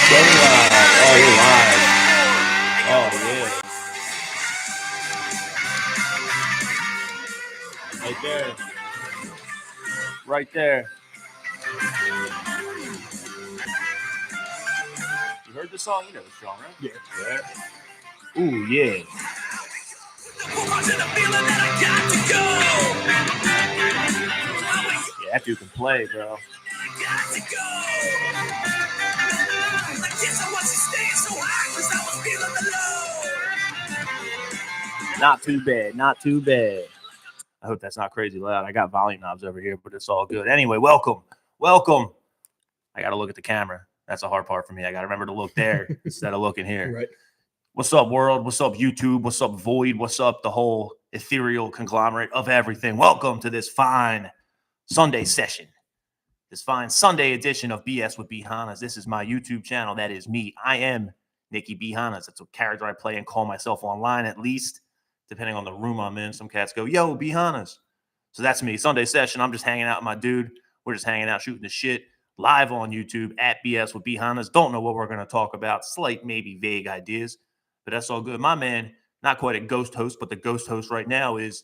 Go live. Oh, you're live. Oh, yeah. Right there. Right there. You heard the song? You know the song, right? Yeah. Yeah. Ooh, yeah. Yeah, that dude can play, bro. Not too bad. Not too bad. I hope that's not crazy loud. I got volume knobs over here, but it's all good. Anyway, welcome. Welcome. I got to look at the camera. That's a hard part for me. I got to remember to look there instead of looking here. Right. What's up, world? What's up, YouTube? What's up, Void? What's up, the whole ethereal conglomerate of everything? Welcome to this fine Sunday session. This fine Sunday edition of BS with Bihanas. This is my YouTube channel. That is me. I am Nikki Bihanas. That's a character I play and call myself online, at least, depending on the room I'm in. Some cats go, yo, Bihanas. So that's me. Sunday session. I'm just hanging out with my dude. We're just hanging out, shooting the shit. Live on YouTube at BS with Bihanas. Don't know what we're going to talk about. Slight, maybe vague ideas, but that's all good. My man, not quite a ghost host, but the ghost host right now is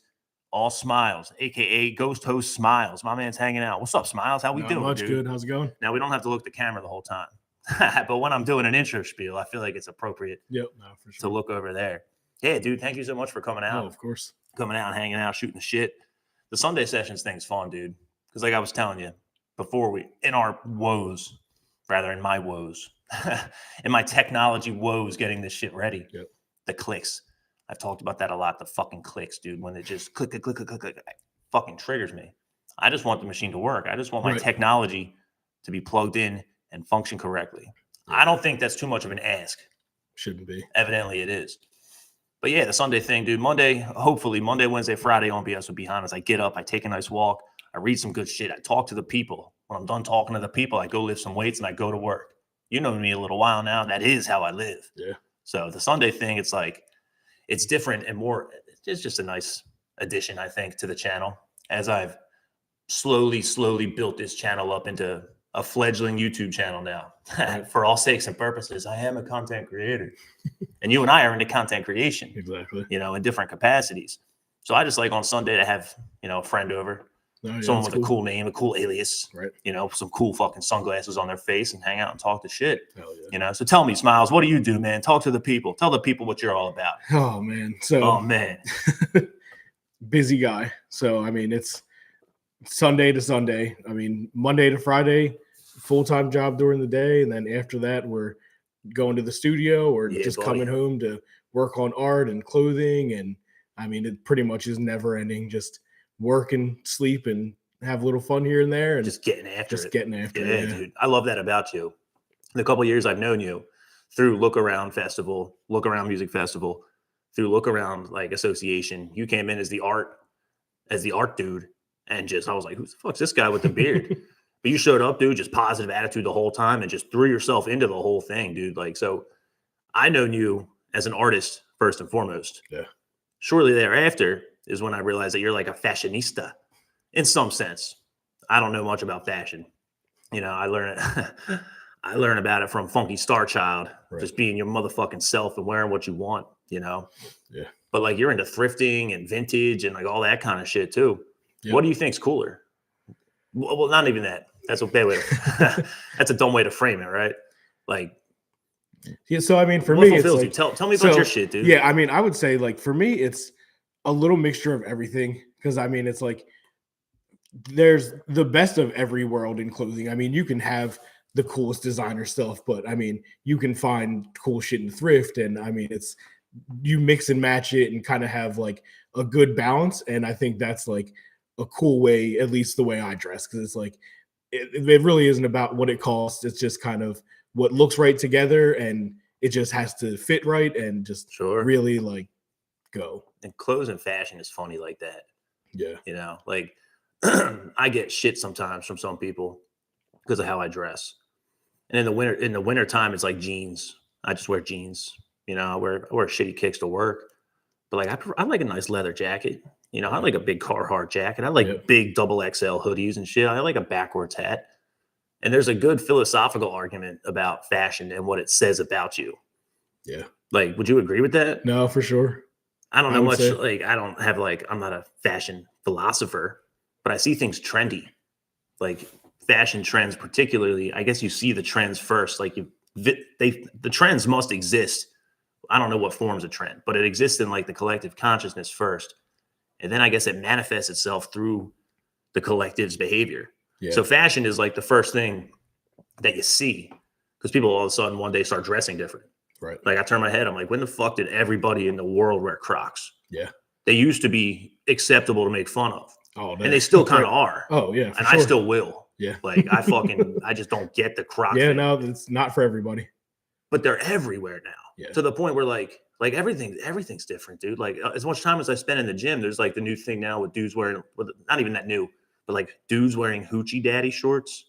all Smiles, a.k.a. Ghost Host Smiles. My man's hanging out. What's up, Smiles? How we doing, Much dude? good. How's it going? Now, we don't have to look at the camera the whole time. But when I'm doing an intro spiel, I feel like it's appropriate For sure. to look over there. Yeah, dude, thank you so much for coming out. Oh, of course. Coming out and hanging out, shooting the shit. The Sunday sessions thing's fun, dude. Because like I was telling you before, in my woes, in my technology woes getting this shit ready. Yep. The clicks. I've talked about that a lot. The fucking clicks, dude. When it just click, click, click, click, click, it fucking triggers me. I just want the machine to work. I just want my technology to be plugged in and function correctly. Yeah. I don't think that's too much of an ask. Shouldn't be. Evidently it is. But yeah, the Sunday thing, dude. Hopefully Monday, Wednesday, Friday on BS with Bihanas. I get up, I take a nice walk, I read some good shit, I talk to the people. When I'm done talking to the people, I go lift some weights and I go to work. You know me a little while now. That is how I live. Yeah. So the Sunday thing, it's like, it's different and more, it's just a nice addition, I think, to the channel. As I've slowly built this channel up into a fledgling YouTube channel now. For all sakes and purposes, I am a content creator. And you and I are into content creation. Exactly. In different capacities. So I just like on Sunday to have, a friend over. Someone with a cool name, a cool alias, right? Some cool fucking sunglasses on their face and hang out and talk to shit. Hell yeah. So tell me, Smiles, what do you do, man? Talk to the people. Tell the people what you're all about. Oh man. Busy guy. So I mean, it's Sunday to Sunday. I mean, Monday to Friday, full-time job during the day, and then after that, we're going to the studio or coming home to work on art and clothing. And I mean, it pretty much is never ending. Just work and sleep and have a little fun here and there, and just getting after it. Yeah, dude. I love that about you. The couple of years I've known you through Look Around Music Festival, through Look Around like association, you came in as the art dude, and I was like, who the fuck's this guy with the beard? But you showed up, dude, just positive attitude the whole time and just threw yourself into the whole thing, dude. Like, so I known you as an artist first and foremost. Yeah. Shortly thereafter is when I realized that you're like a fashionista in some sense. I don't know much about fashion. I learn about it from Funky Star Child, just being your motherfucking self and wearing what you want, Yeah. But like you're into thrifting and vintage and like all that kind of shit too. Yep. What do you think's cooler? Well, not even that. That's a bad way that's a dumb way to frame it, right? Like, yeah. So I mean, for me, it's like, tell me about your shit, dude. Yeah, I mean, I would say like for me, it's a little mixture of everything, because I mean, it's like there's the best of every world in clothing. I mean, you can have the coolest designer stuff, but I mean, you can find cool shit in thrift, and I mean, it's you mix and match it and kind of have like a good balance. And I think that's like a cool way, at least the way I dress, because it's like it really isn't about what it costs. It's just kind of what looks right together, and it just has to fit right and just really like go. And clothes and fashion is funny like that. Yeah. Like I get shit sometimes from some people because of how I dress. And in the winter time, it's like jeans. I just wear jeans. I wear shitty kicks to work. But like I like a nice leather jacket. I like a big Carhartt jacket. I like big double XL hoodies and shit. I like a backwards hat. And there's a good philosophical argument about fashion and what it says about you. Yeah. Like, would you agree with that? No, for sure. I don't I know would much. say. Like, I don't have I'm not a fashion philosopher, but I see things trendy, like fashion trends, particularly. I guess you see the trends first. Like the trends must exist. I don't know what forms a trend, but it exists in like the collective consciousness first, and then I guess it manifests itself through the collective's behavior. Yeah. So fashion is like the first thing that you see because people all of a sudden one day start dressing different. Right. Like I turn my head, I'm like, when the fuck did everybody in the world wear Crocs? Yeah. They used to be acceptable to make fun of. Oh, and they still kind of are. Oh, yeah. And I still will. Yeah. Like I just don't get the Croc Yeah, thing. no, it's not for everybody. But they're everywhere now. Yeah. To the point where like everything's different, dude. Like as much time as I spend in the gym, there's like the new thing now with dudes wearing, not even that new, but like dudes wearing hoochie daddy shorts.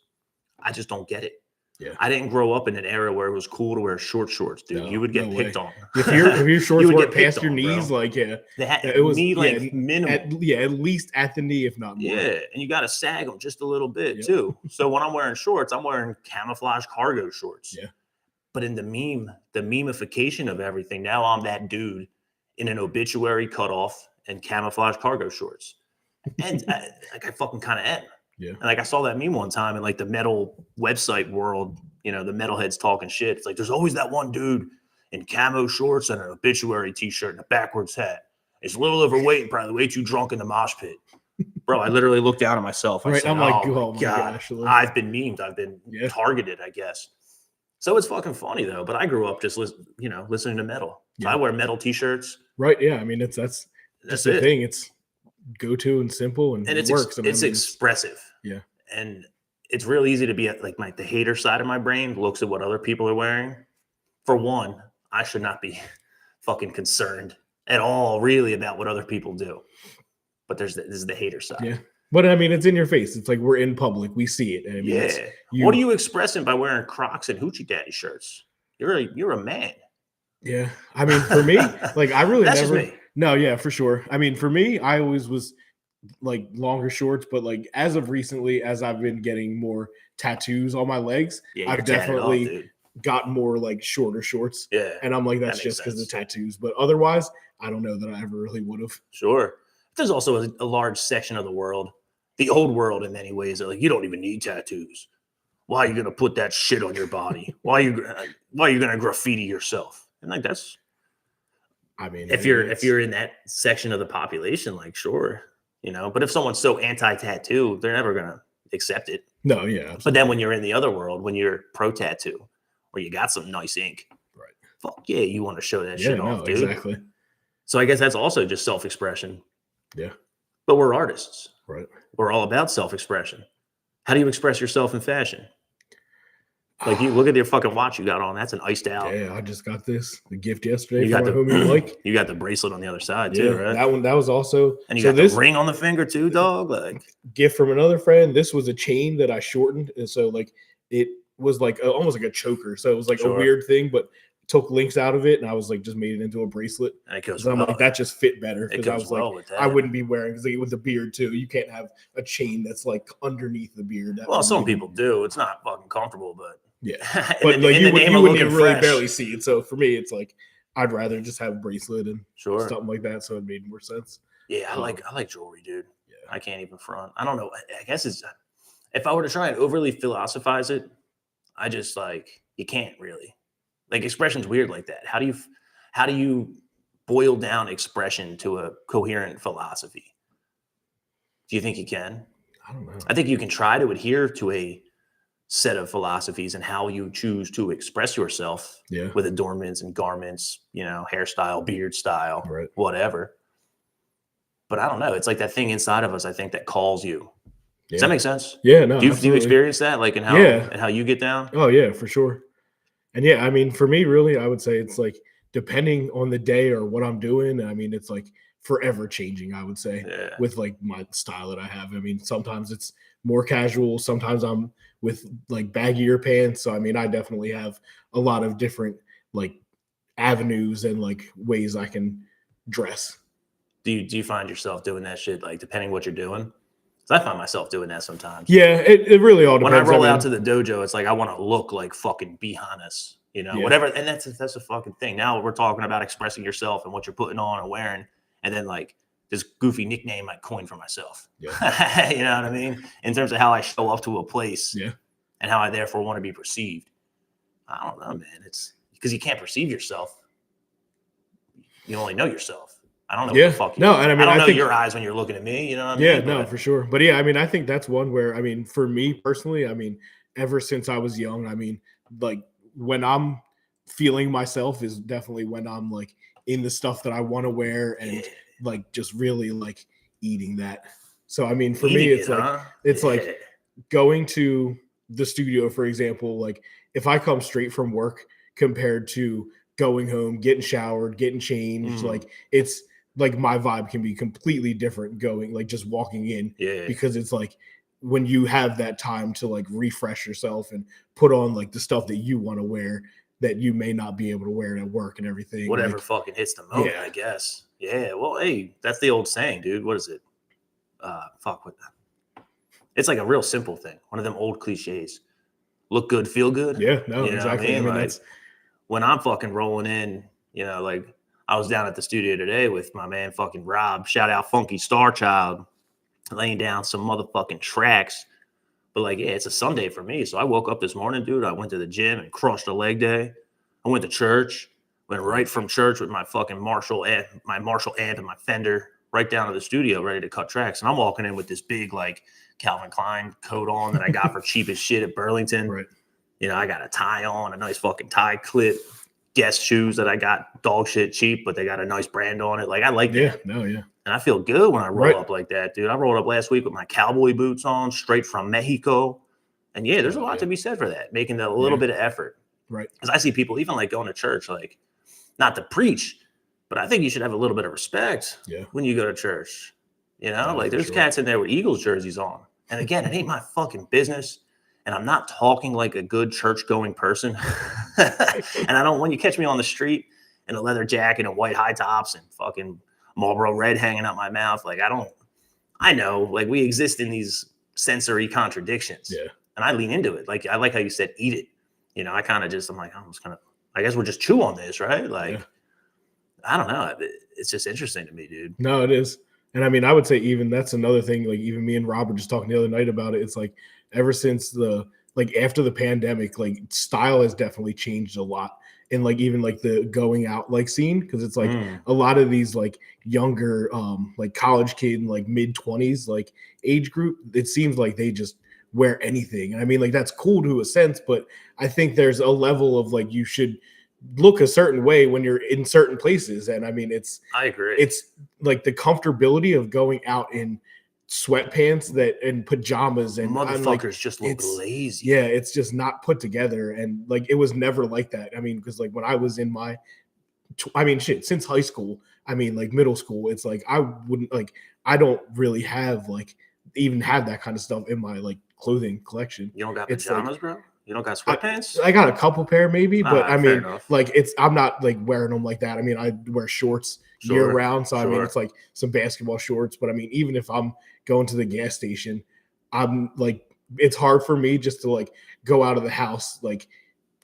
I just don't get it. Yeah. I didn't grow up in an era where it was cool to wear shorts, dude. No, you would get no picked way. on. If your shorts would weren't get picked past your on, knees, bro. like it was knee length minimum. At least at the knee, if not more. Yeah, and you got to sag them just a little bit Yep. too. So when I'm wearing shorts, I'm wearing camouflage cargo shorts. Yeah. But in the memification of everything, now I'm that dude in an obituary cutoff and camouflage cargo shorts, and I fucking kind of am. Yeah. And like I saw that meme one time in like the metal website world, the metalheads talking shit. It's like there's always that one dude in camo shorts and an obituary t-shirt and a backwards hat. He's a little overweight and probably way too drunk in the mosh pit. Bro, I literally looked down at myself. I said, I'm like, oh my God, gosh, I've been memed. I've been targeted, I guess. So it's fucking funny though. But I grew up just listening to metal. So I wear metal t-shirts. Right. Yeah. I mean, that's just the thing. It's go to and simple and it works. It's expressive. Yeah. And it's real easy to be at like the hater side of my brain looks at what other people are wearing. For one, I should not be fucking concerned at all really about what other people do. But this is the hater side. Yeah. But I mean, it's in your face. It's like we're in public. We see it. And I mean, what are you expressing by wearing Crocs and hoochie daddy shirts? You're a man. Yeah. I mean, for me, like I really That's never. just me. No, yeah, for sure. I mean, for me, I always was like longer shorts, but like as of recently, as I've been getting more tattoos on my legs, I've definitely got more like shorter shorts. Yeah. And I'm like, that's just because of tattoos. But otherwise, I don't know that I ever really would have. Sure. There's also a large section of the world, the old world in many ways, that like, you don't even need tattoos. Why are you going to put that shit on your body? Why are you going to graffiti yourself? And like, that's, I mean, if you're in that section of the population, like, sure, but if someone's so anti-tattoo, they're never going to accept it. No, yeah. Absolutely. But then when you're in the other world, when you're pro-tattoo, or you got some nice ink, right? Fuck yeah, you want to show that shit off, dude. Exactly. So I guess that's also just self-expression. Yeah. But we're artists. Right. We're all about self-expression. How do you express yourself in fashion? Like you look at your fucking watch you got on. That's an iced out. Yeah, I just got the gift yesterday. You got the you got the bracelet on the other side too, right? That was also. And you got the ring on the finger too, dog. Like gift from another friend. This was a chain that I shortened, and so like it was like almost like a choker. So it was like a weird thing, but took links out of it, and I was like just made it into a bracelet. And it goes I'm like that just fit better because I was like I wouldn't be wearing because with the beard too. You can't have a chain that's like underneath the beard. Well, some people do. It's not fucking comfortable, but. Yeah, but like you wouldn't even really barely see it. So for me, it's like I'd rather just have a bracelet and something like that. So it made more sense. Yeah, I like jewelry, dude. Yeah, I can't even front. I don't know. I guess it's if I were to try and overly philosophize it, I just like you can't really. Like expression's weird like that. How do you boil down expression to a coherent philosophy? Do you think you can? I don't know. I think you can try to adhere to a set of philosophies and how you choose to express yourself with adornments and garments, hairstyle, beard style, whatever. But I don't know. It's like that thing inside of us, I think, that calls you. Does that make sense? Yeah, no. Do you experience that? Like in how you get down? Oh yeah, for sure. And yeah, I mean, for me, really, I would say it's like depending on the day or what I'm doing. I mean, it's like forever changing, I would say, with like my style that I have. I mean, sometimes it's more casual. Sometimes I'm with like baggier pants. So, I mean, I definitely have a lot of different like avenues and like ways I can dress. Do you find yourself doing that shit, like depending what you're doing? So I find myself doing that sometimes. Yeah, it really all depends. When I roll out to the dojo, it's like I want to look like fucking Behannes, whatever. And that's a fucking thing. Now we're talking about expressing yourself and what you're putting on and wearing, and then like this goofy nickname I coined for myself. Yeah. You know what I mean? In terms of how I show up to a place, and how I therefore want to be perceived. I don't know, man. It's because you can't perceive yourself. You only know yourself. I don't know what the fuck you and I don't know your eyes when you're looking at me. You know what I mean? Yeah, no, for sure. But yeah, I mean, I think that's one where, I mean, for me personally, I mean, ever since I was young, I mean, like when I'm feeling myself is definitely when I'm like in the stuff that I want to wear and like just really like eating that. So I mean, for me, it's like going to the studio, for example, like if I come straight from work compared to going home, getting showered, getting changed, like it's like my vibe can be completely different going like just walking in because it's like when you have that time to like refresh yourself and put on like the stuff that you want to wear that you may not be able to wear at work and everything. Whatever like, fucking hits the moment, I guess. Yeah. Well, hey, that's the old saying, dude. What is it? What? It's like a real simple thing. One of them old cliches. Look good, feel good. Yeah, no, exactly. I mean, like, that's when I'm fucking rolling in, like I was down at the studio today with my man fucking Rob. Shout out Funky Starchild, laying down some motherfucking tracks. But like, yeah, it's a Sunday for me. So I woke up this morning, dude. I went to the gym and crushed a leg day. I went to church, went right from church with my fucking Marshall amp and my Fender right down to the studio, ready to cut tracks. And I'm walking in with this big like Calvin Klein coat on that I got for cheap as shit at Burlington. Right. I got a tie on, a nice fucking tie clip. Guess shoes that I got dog shit cheap, but they got a nice brand on it. Like I like that. And I feel good when I roll up like that, dude. I rolled up last week with my cowboy boots on, straight from Mexico. And yeah, there's a lot to be said for that, making a little bit of effort. Right. Because I see people even like going to church, like not to preach, but I think you should have a little bit of respect when you go to church. Like there's cats in there with Eagles jerseys on. And again, it ain't my fucking business. And I'm not talking like a good church-going person. And I don't, when you catch me on the street in a leather jacket and white high tops and fucking Marlboro Red hanging out my mouth, like I know, like we exist in these sensory contradictions. Yeah. And I lean into it. Like, I like how you said, eat it. I kind of just, I'm like, I guess we'll just chew on this, right? Like, I don't know. It's just interesting to me, dude. No, it is. And I mean, I would say even that's another thing, like even me and Rob were just talking the other night about it. It's like, ever since after the pandemic, like style has definitely changed a lot. And like even like the going out like scene, because it's like a lot of these like younger like college kid like mid-20s like age group, it seems like they just wear anything. And I mean, like that's cool to a sense, but I think there's a level of like you should look a certain way when you're in certain places. And I mean, I agree. It's like the comfortability of going out in sweatpants and pajamas and motherfuckers just look lazy. Yeah, it's just not put together. And like it was never like that. I mean, because like when I was in my since high school, I mean like middle school, it's like I don't really have even have that kind of stuff in my like clothing collection. You don't got pajamas, bro? You don't got sweatpants? I got a couple pair maybe, but I mean enough. like I'm not like wearing them like that. I mean, I wear shorts year round. So I mean it's like some basketball shorts, but I mean, even if I'm going to the gas station, I'm like, it's hard for me just to like go out of the house like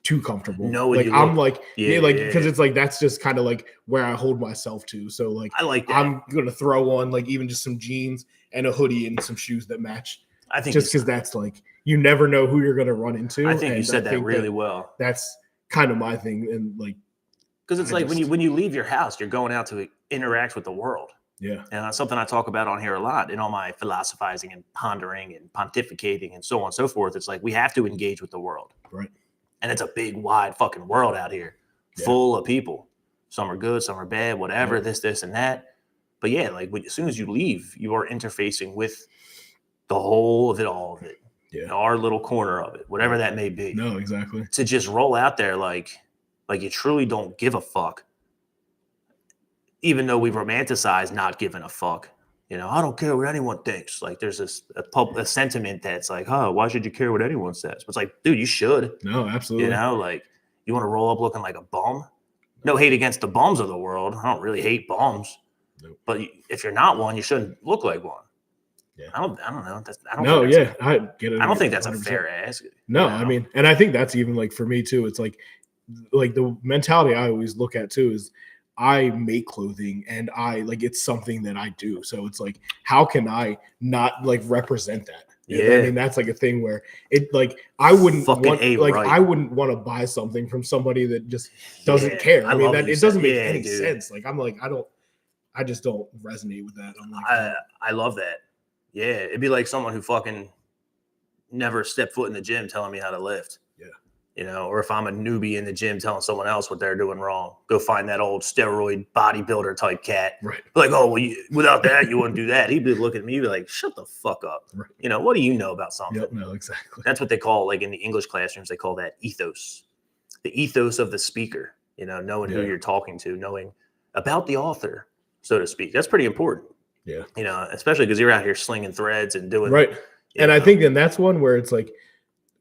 too comfortable. I'm like, because it's like that's just kind of like where I hold myself to. So like I like that. I'm gonna throw on like even just some jeans and a hoodie and some shoes that match. I think just because that's like you never know who you're gonna run into. I think you said that really well. That's kind of my thing, and like because it's like when you leave your house, you're going out to interact with the world. Yeah. And that's something I talk about on here a lot in all my philosophizing and pondering and pontificating and so on and so forth. It's like we have to engage with the world. Right. And it's a big, wide fucking world out here full of people. Some are good, some are bad, whatever, this, and that. But yeah, like as soon as you leave, you are interfacing with the whole of it, all of it. Yeah. Our little corner of it, whatever that may be. No, exactly. To just roll out there like you truly don't give a fuck. Even though we romanticize not giving a fuck, I don't care what anyone thinks. Like there's a sentiment that's like, oh, why should you care what anyone says? But it's like, dude, you should. No, absolutely. Like you want to roll up looking like a bum? No hate against the bums of the world. I don't really hate bums. Nope. But if you're not one, you shouldn't look like one. Yeah. I don't know. I don't No, think that's yeah, I get it. I don't think that's 100%. a fair ask. No, you know? I mean, and I think that's even like for me too. It's like the mentality I always look at too is I make clothing and I like it's something that I do. So it's like, how can I not like represent that? And I Yeah. mean, that's like a thing where it like I wouldn't Fucking want like right. I wouldn't want to buy something from somebody that just doesn't Yeah, care. I mean, love that you it doesn't said- make yeah, any dude. sense. Like I just don't resonate with that. I'm like, I love that. Yeah, it'd be like someone who fucking never stepped foot in the gym telling me how to lift. Yeah. You know, or if I'm a newbie in the gym telling someone else what they're doing wrong, go find that old steroid bodybuilder type cat. right. Like, oh, well, without that, you wouldn't do that. He'd be looking at me, be like, shut the fuck up. Right. You know, what do you know about something? Yep, no, exactly. That's what they call, like in the English classrooms, they call that ethos. The ethos of the speaker, you know, knowing who Yeah. you're talking to, knowing about the author, so to speak. That's pretty important. Yeah. You know, especially because you're out here slinging threads and doing Right. And I know. think then that's one where it's like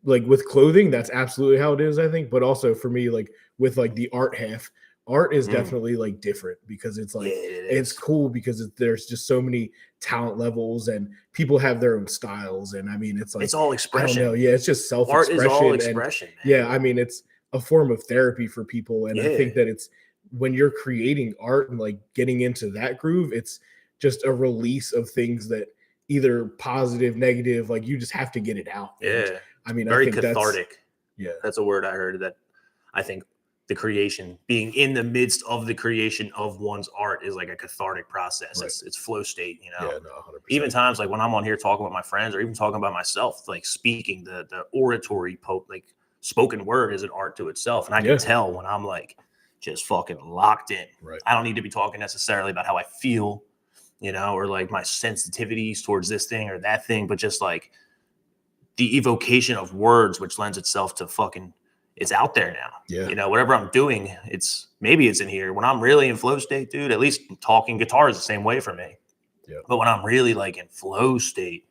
with clothing, that's absolutely how it is, I think. But also for me, like with like the art half, art is definitely like different because it's like it's cool because there's just so many talent levels and people have their own styles. And I mean, it's like it's all expression. I don't know. Yeah, it's just self-expression. Art is all expression, and, man. yeah, I mean, it's a form of therapy for people. And I think that it's when you're creating art and like getting into that groove, it's just a release of things that either positive, negative, like you just have to get it out. Yeah. And, I mean, very I think cathartic. That's a word I heard that I think the creation, being in the midst of the creation of one's art is like a cathartic process. Right. It's flow state, you know. Yeah, no, 100%. Even times like when I'm on here talking with my friends or even talking about myself, like speaking the oratory, like spoken word is an art to itself. And I can tell when I'm like just fucking locked in. Right. I don't need to be talking necessarily about how I feel, you know, or like my sensitivities towards this thing or that thing, but just like the evocation of words, which lends itself to fucking, it's out there now. Yeah. You know, whatever I'm doing, maybe it's in here. When I'm really in flow state, dude, at least talking guitar is the same way for me. Yeah. But when I'm really like in flow state,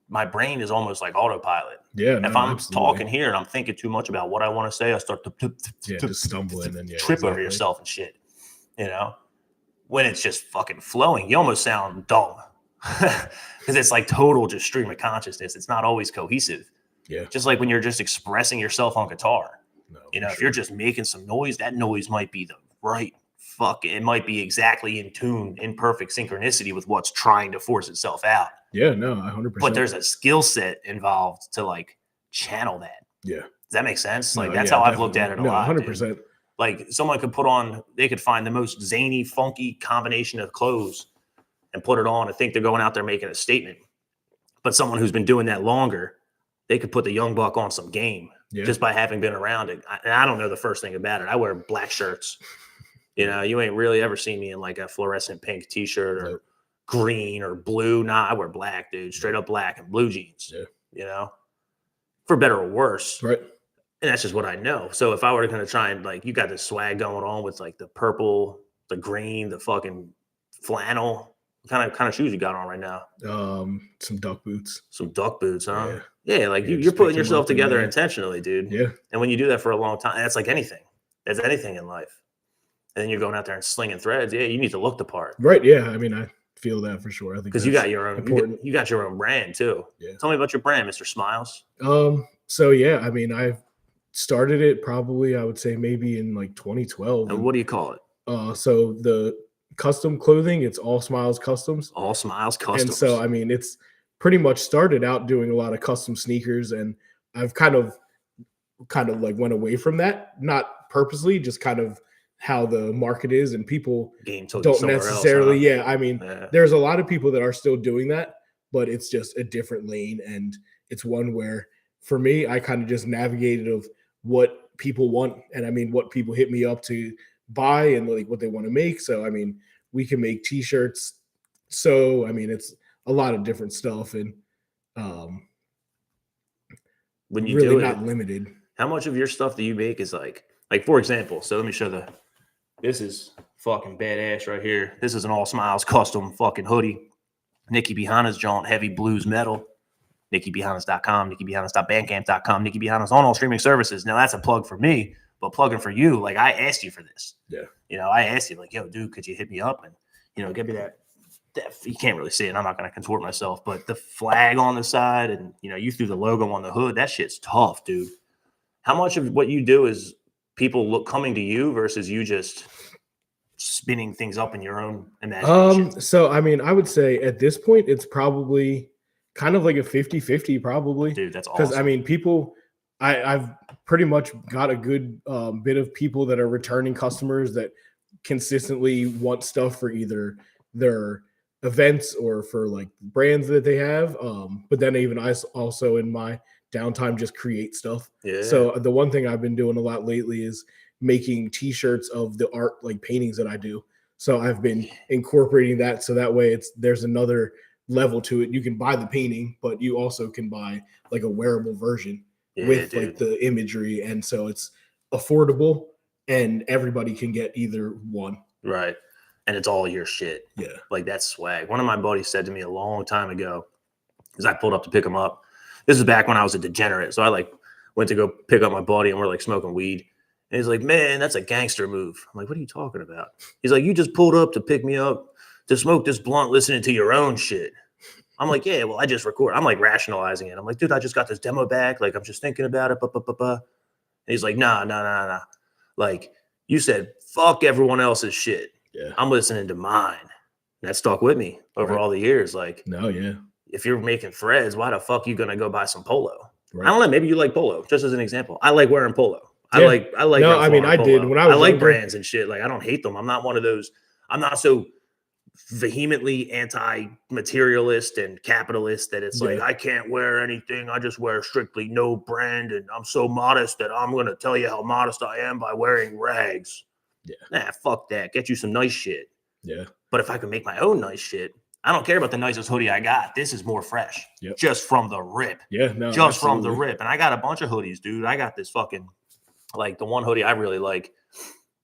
my brain is almost like autopilot. Yeah. If I'm talking here and I'm thinking too much about what I want to say, I start to just stumbling and trip over yourself and shit. You know, when it's just fucking flowing, you almost sound dumb because it's like total just stream of consciousness. It's not always cohesive. Yeah. Just like when you're just expressing yourself on guitar. No, you know, if you're just making some noise, that noise might be the right it might be exactly in tune, in perfect synchronicity with what's trying to force itself out. Yeah, no, 100%. But there's a skill set involved to like channel that. Yeah. Does that make sense? Like No, that's yeah, how I've definitely. looked at it a No, lot. 100%. Dude. Like someone could they could find the most zany, funky combination of clothes and put it on and think they're going out there making a statement. But someone who's been doing that longer, they could put the young buck on some game just by having been around it. I don't know the first thing about it. I wear black shirts. You know, you ain't really ever seen me in like a fluorescent pink t-shirt or green or blue. Nah, I wear black, dude. Straight up black and blue jeans. Yeah. You know, for better or worse. Right. And that's just what I know. So if I were to kind of try and like, you got this swag going on with like the purple, the green, the fucking flannel, what kind of shoes you got on right now? Some duck boots. Some duck boots, huh? Yeah. Yeah, like you're putting yourself together intentionally, dude. Yeah. And when you do that for a long time, that's like anything. That's anything in life. And then you're going out there and slinging threads. Yeah, you need to look the part. Right. Yeah. I mean, I feel that for sure. I think because you got your own you got your own brand too. Yeah. Tell me about your brand, Mr. Smilez. So yeah, I mean, I've started it probably, I would say maybe in like 2012. And what do you call it? So the custom clothing, it's All Smilez Customs. All Smilez Customs. And so I mean, it's pretty much started out doing a lot of custom sneakers, and I've kind of like went away from that, not purposely, just kind of how the market is, and people don't necessarily else, huh? I mean, there's a lot of people that are still doing that, but it's just a different lane, and it's one where for me, I kind of just navigated of what people want, and I mean what people hit me up to buy and like what they want to make. So I mean, we can make t-shirts, so I mean it's a lot of different stuff, and when you really do not limited. How much of your stuff do you make is like for example, so let me show this is fucking badass right here. This is an All Smilez custom fucking hoodie. Nikki Behana's jaunt, heavy blues metal. NikkiBehanas.com, NikkiBehanas.bandcamp.com, Nikki Behanas on all streaming services. Now that's a plug for me, but plugging for you, like I asked you for this. Yeah. You know, I asked you like, yo, dude, could you hit me up and, you know, give me that you can't really see it. I'm not going to contort myself, but the flag on the side and, you threw the logo on the hood. That shit's tough, dude. How much of what you do is people coming to you versus you just spinning things up in your own imagination? So I mean, I would say at this point it's probably kind of like a 50-50 probably. Dude, that's Because I awesome. mean, people, I've pretty much got a good bit of people that are returning customers that consistently want stuff for either their events or for like brands that they have. But then even I also in my downtime just create stuff. Yeah. So the one thing I've been doing a lot lately is making t-shirts of the art like paintings that I do. So I've been incorporating that so that way there's another level to it. You can buy the painting, but you also can buy like a wearable version with dude. like the imagery, and so it's affordable and everybody can get either one. Right. And it's all your shit. Yeah. Like that's swag. One of my buddies said to me a long time ago, because I pulled up to pick him up. This is back when I was a degenerate. So I like went to go pick up my buddy and we're like smoking weed. And he's like, man, that's a gangster move. I'm like, what are you talking about? He's like, you just pulled up to pick me up to smoke this blunt listening to your own shit. I'm like, yeah, well, I just record. I'm like rationalizing it. I'm like, dude, I just got this demo back. Like, I'm just thinking about it. And he's like, nah. Like, you said, fuck everyone else's shit. Yeah. I'm listening to mine. And that stuck with me over all the years. Like, no, yeah. If you're making threads, why the fuck you gonna go buy some polo? Right. I don't know. Maybe you like polo, just as an example. I like wearing polo. Yeah. I like. No, I mean, I did when I was like younger. brands and shit. Like, I don't hate them. I'm not one of those. I'm not so vehemently anti-materialist and capitalist that it's like I can't wear anything. I just wear strictly no brand, and I'm so modest that I'm gonna tell you how modest I am by wearing rags. Yeah. Nah, fuck that. Get you some nice shit. Yeah. But if I can make my own nice shit, I don't care about the nicest hoodie I got. This is more fresh. Yep. Just from the rip. Yeah, no. Just from the rip. And I got a bunch of hoodies, dude. I got this fucking, like the one hoodie I really like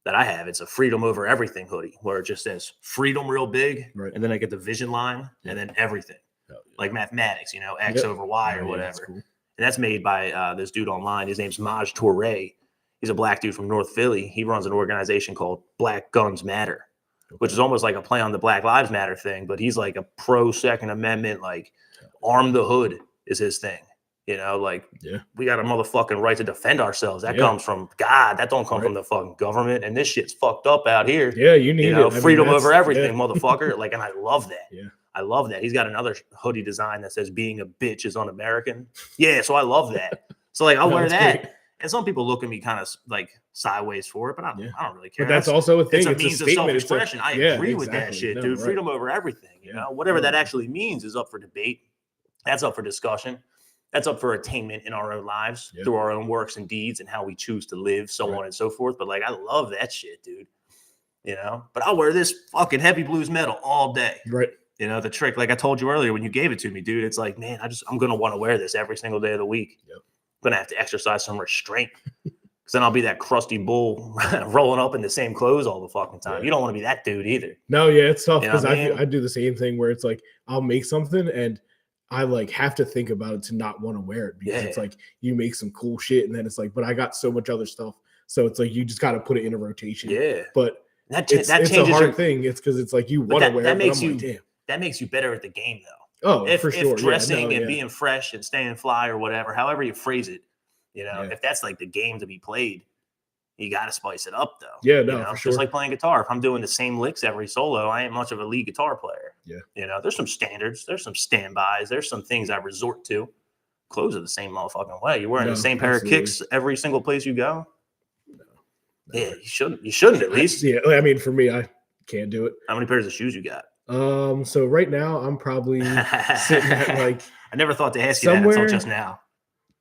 that I have. It's a freedom over everything hoodie where it just says freedom real big. Right. And then I get the vision line and then everything. Like mathematics, X over Y or whatever. That's cool. And that's made by this dude online. His name's Maj Touré. He's a black dude from North Philly. He runs an organization called Black Guns Matter, which is almost like a play on the Black Lives Matter thing, but he's like a pro Second Amendment, like arm the hood is his thing. We got a motherfucking right to defend ourselves. That comes from God. That don't come from the fucking government. And this shit's fucked up out here. Yeah, you need it. Freedom over everything, motherfucker. Like, and I love that. Yeah. I love that. He's got another hoodie design that says being a bitch is un-American. Yeah, so I love that. So like I'll wear that. Great. And some people look at me kind of like sideways for it, but I don't really care. But that's also a thing. It's a means of self-expression. I agree with that shit, dude. Right. Freedom over everything. Whatever that actually means is up for debate. That's up for discussion. That's up for attainment in our own lives through our own works and deeds and how we choose to live, so on and so forth. But like, I love that shit, dude. But I'll wear this fucking heavy blues metal all day. Right. The trick, like I told you earlier when you gave it to me, dude, it's like, man, I'm going to want to wear this every single day of the week. Yep. I'm going to have to exercise some restraint because then I'll be that crusty bull rolling up in the same clothes all the fucking time. Yeah. You don't want to be that dude either. No, yeah, it's tough because I do the same thing where it's like, I'll make something and I like have to think about it to not want to wear it because it's like you make some cool shit and then it's like, but I got so much other stuff. So it's like, you just got to put it in a rotation. Yeah. But that it's a hard thing. It's because it's like you want to wear it. That makes you better at the game, though. Oh, for sure. If dressing and being fresh and staying fly or whatever, however you phrase it, if that's like the game to be played, you got to spice it up, though. Yeah, no, for sure. Just like playing guitar. If I'm doing the same licks every solo, I ain't much of a lead guitar player. Yeah. There's some standards. There's some standbys. There's some things I resort to. Clothes are the same motherfucking way. You're wearing the same pair of kicks every single place you go. No. Yeah, you shouldn't. You shouldn't at least. Yeah, I mean, for me, I can't do it. How many pairs of shoes you got? So right now I'm probably sitting at like I never thought to ask you that until just now.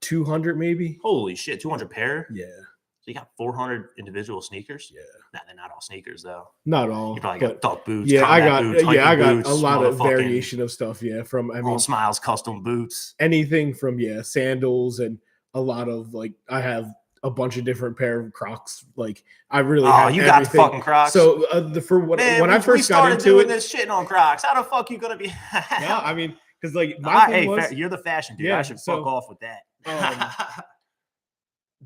200 maybe. Holy shit, 200 pair? Yeah. So you got 400 individual sneakers? Yeah. Nah, they're not all sneakers though. Not all. You probably got duck boots. Yeah, I got boots, a lot of variation of stuff. Yeah, from all Smilez custom boots. Anything from sandals and a lot of like I have a bunch of different pair of Crocs. Like I really have you everything. got the fucking Crocs. So when I first got into doing this shitting on Crocs, how the fuck you gonna be? Yeah, I mean, because like my thing was, you're the fashion dude. Yeah, I should fuck off with that.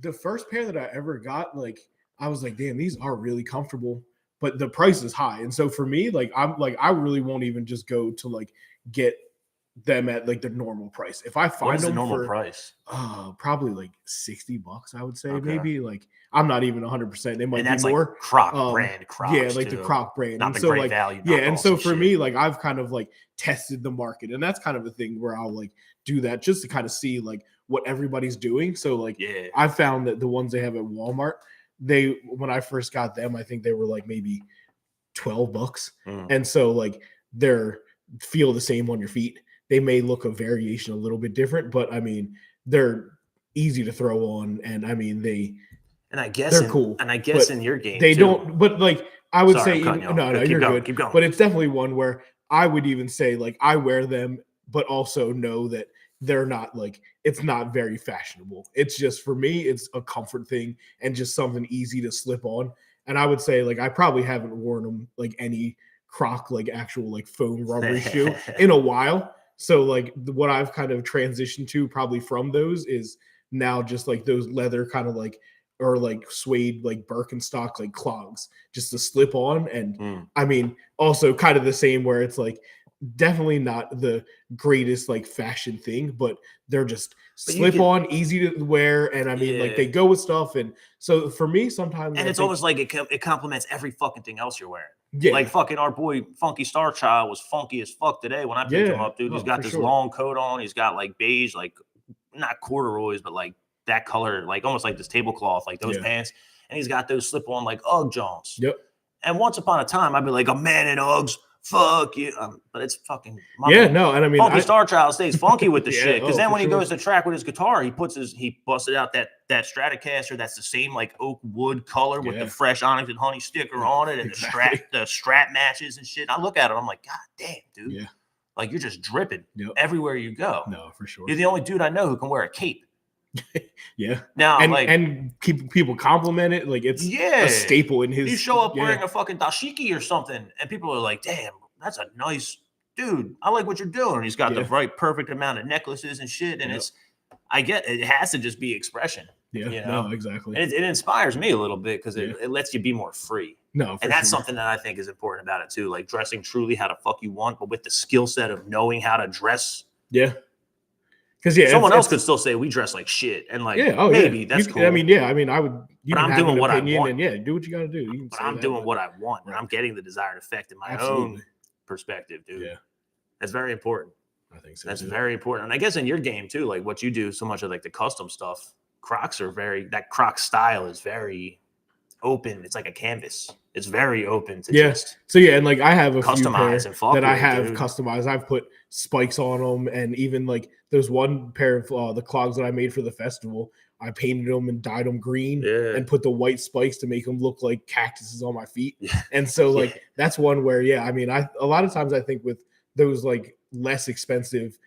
The first pair that I ever got, like I was like, damn, these are really comfortable. but the price is high. And so for me, like I really won't even just go to like get them at like the normal price. If I What find is the them normal for price? probably like $60, I would say. Okay. Maybe like I'm not even 100%. It might And be that's more. like Croc brand Crocs. Yeah, like the too. Croc brand. Not And the so Great like Value. yeah, and so knockoffs for shit. me, like I've kind of like tested the market, and that's kind of a thing where I'll like do that just to kind of see like what everybody's doing. So like Yeah. I found that the ones they have at Walmart, when I first got them, I think they were like maybe $12. And so like they're feel the same on your feet. They may look a variation a little bit different, but I mean they're easy to throw on, and I mean And I guess they're cool. And I guess but in your game they too. don't. But like I would Sorry, say, I'm cutting you off. no, Keep you're going, good. keep going. But it's definitely one where I would even say like I wear them, but also know that they're not like it's not very fashionable. It's just for me, it's a comfort thing and just something easy to slip on. And I would say like I probably haven't worn them like any Croc like actual like foam rubbery shoe in a while. So like what I've kind of transitioned to probably from those is now just like those leather kind of like or like suede like Birkenstock like clogs just to slip on. And I mean also kind of the same where it's like definitely not the greatest like fashion thing, but they're just slip on, easy to wear, and I mean like they go with stuff. And so for me sometimes and it's almost like it complements every fucking thing else you're wearing. Yeah. Like fucking our boy Funky Star Child was funky as fuck today when I picked him up, dude. He's got this long coat on. He's got like beige, like not corduroys, but like that color, like almost like this tablecloth, like those pants. And he's got those slip on like Ugg Jones. Yep. And once upon a time, I'd be like a man in Uggs. Fuck you. But it's fucking and I mean Funky Star Child stays funky with the shit. Because then when he sure. goes to track with his guitar, he busted out that Stratocaster that's the same like oak wood color with the fresh onyx and honey sticker on it, and the strap matches and shit. And I look at it, I'm like, God damn, dude. Yeah. Like you're just dripping everywhere you go. No, for sure. You're the only dude I know who can wear a cape. Yeah. Now, and keep people compliment it. Like it's a staple in his. You show up wearing a fucking dashiki or something, and people are like, "Damn, that's a nice dude. I like what you're doing." He's got the right, perfect amount of necklaces and shit, and it has to just be expression. Yeah. You know? No, exactly. And it inspires me a little bit because it lets you be more free. No, and that's something that I think is important about it too. Like dressing truly how the fuck you want, but with the skill set of knowing how to dress. Yeah. Because someone else could still say we dress like shit, and like maybe that's cool. I mean, I would. But I'm doing what I want, and do what you got to do. But I'm doing what I want, and I'm getting the desired effect in my own perspective, dude. Yeah, that's very important. I think so. That's very important, and I guess in your game too, like what you do, so much of like the custom stuff. Crocs are that Croc style is very open. It's like a canvas. It's very open to just and like I have a few pair that I have customized. I've put spikes on them, and even like there's one pair of the clogs that I made for the festival. I painted them and dyed them green and put the white spikes to make them look like cactuses on my feet. And so like that's one where I mean a lot of times I think with those like less expensive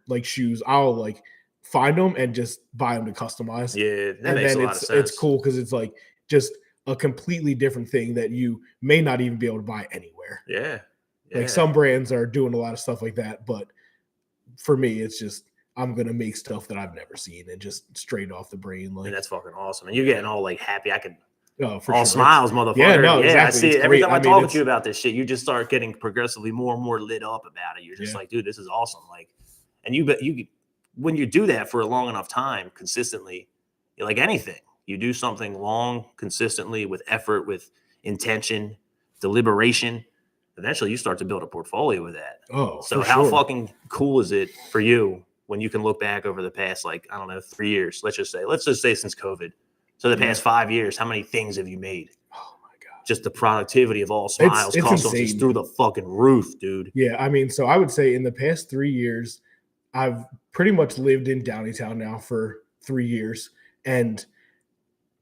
like shoes, I'll like find them and just buy them to customize. Yeah, that makes a lot of sense. It's cool because it's like just a completely different thing that you may not even be able to buy anywhere. Yeah. Like some brands are doing a lot of stuff like that, but for me, it's just I'm gonna make stuff that I've never seen and just straight off the brain. Like that's fucking awesome. And you're getting all like happy. I could for smiles, motherfucker. Yeah, no, exactly. I see it every time I mean, talk to you about this shit. You just start getting progressively more and more lit up about it. You're just like, dude, this is awesome. Like, and you when you do that for a long enough time consistently, you're like anything. You do something long, consistently, with effort, with intention, deliberation. Eventually, you start to build a portfolio with that. So how fucking cool is it for you when you can look back over the past, like, I don't know, 3 years? Let's just say since COVID. So the past 5 years, how many things have you made? Oh my God. Just the productivity of all Smiles customs is through the fucking roof, dude. Yeah, I mean, so I would say in the past 3 years, I've pretty much lived in Downeytown now for 3 years, and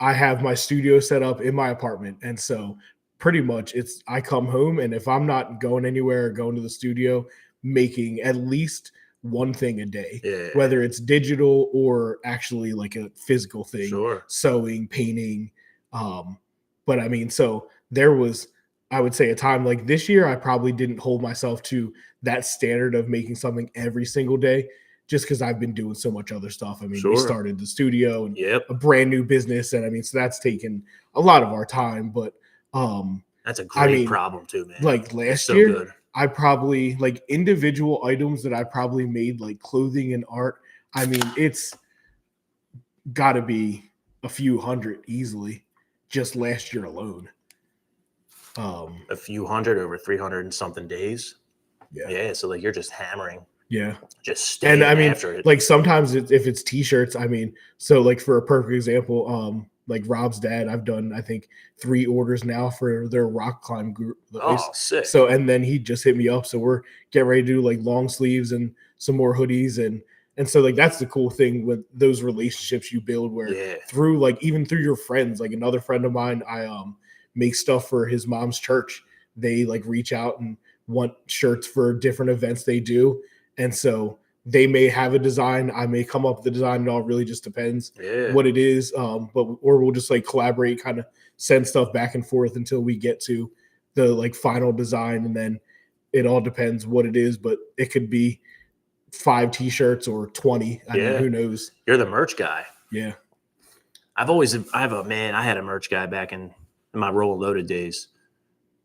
I have my studio set up in my apartment. And so pretty much I come home, and if I'm not going anywhere or going to the studio, making at least one thing a day, whether it's digital or actually like a physical thing, sewing, painting. But I mean, so there was, I would say, a time like this year, I probably didn't hold myself to that standard of making something every single day, just because I've been doing so much other stuff. I mean, we started the studio and a brand new business. And I mean, so that's taken a lot of our time, but That's a great problem too, man. Like last year, I probably like individual items that I probably made like clothing and art. I mean, it's got to be a few hundred easily just last year alone. A few hundred over 300 and something days. Yeah. So like you're just hammering. Yeah. Just staying after it. Like sometimes if it's t-shirts, I mean, so like for a perfect example, like Rob's dad, I've done, I think 3 orders now for their rock climb group. Oh, sick. So, and then he just hit me up. So we're getting ready to do like long sleeves and some more hoodies. And so like, that's the cool thing with those relationships you build where through like, even through your friends, like another friend of mine, I make stuff for his mom's church. They like reach out and want shirts for different events they do. And so they may have a design. I may come up with the design. It all really just depends what it is. Or we'll just like collaborate, kind of send stuff back and forth until we get to the like final design. And then it all depends what it is, but it could be 5 t-shirts or 20. I mean, who knows? You're the merch guy. Yeah. I had a merch guy back in my Roll and Loaded days.